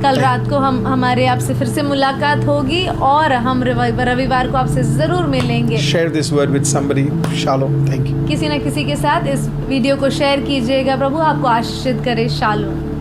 कल रात को हमारे आपसे फिर से मुलाकात होगी और हम रविवार को आपसे जरूर मिलेंगे। Share this word with somebody. Shalom. Thank you. किसी न किसी के साथ इस वीडियो को शेयर कीजिएगा। प्रभु आपको आशीषित करे। शालोम।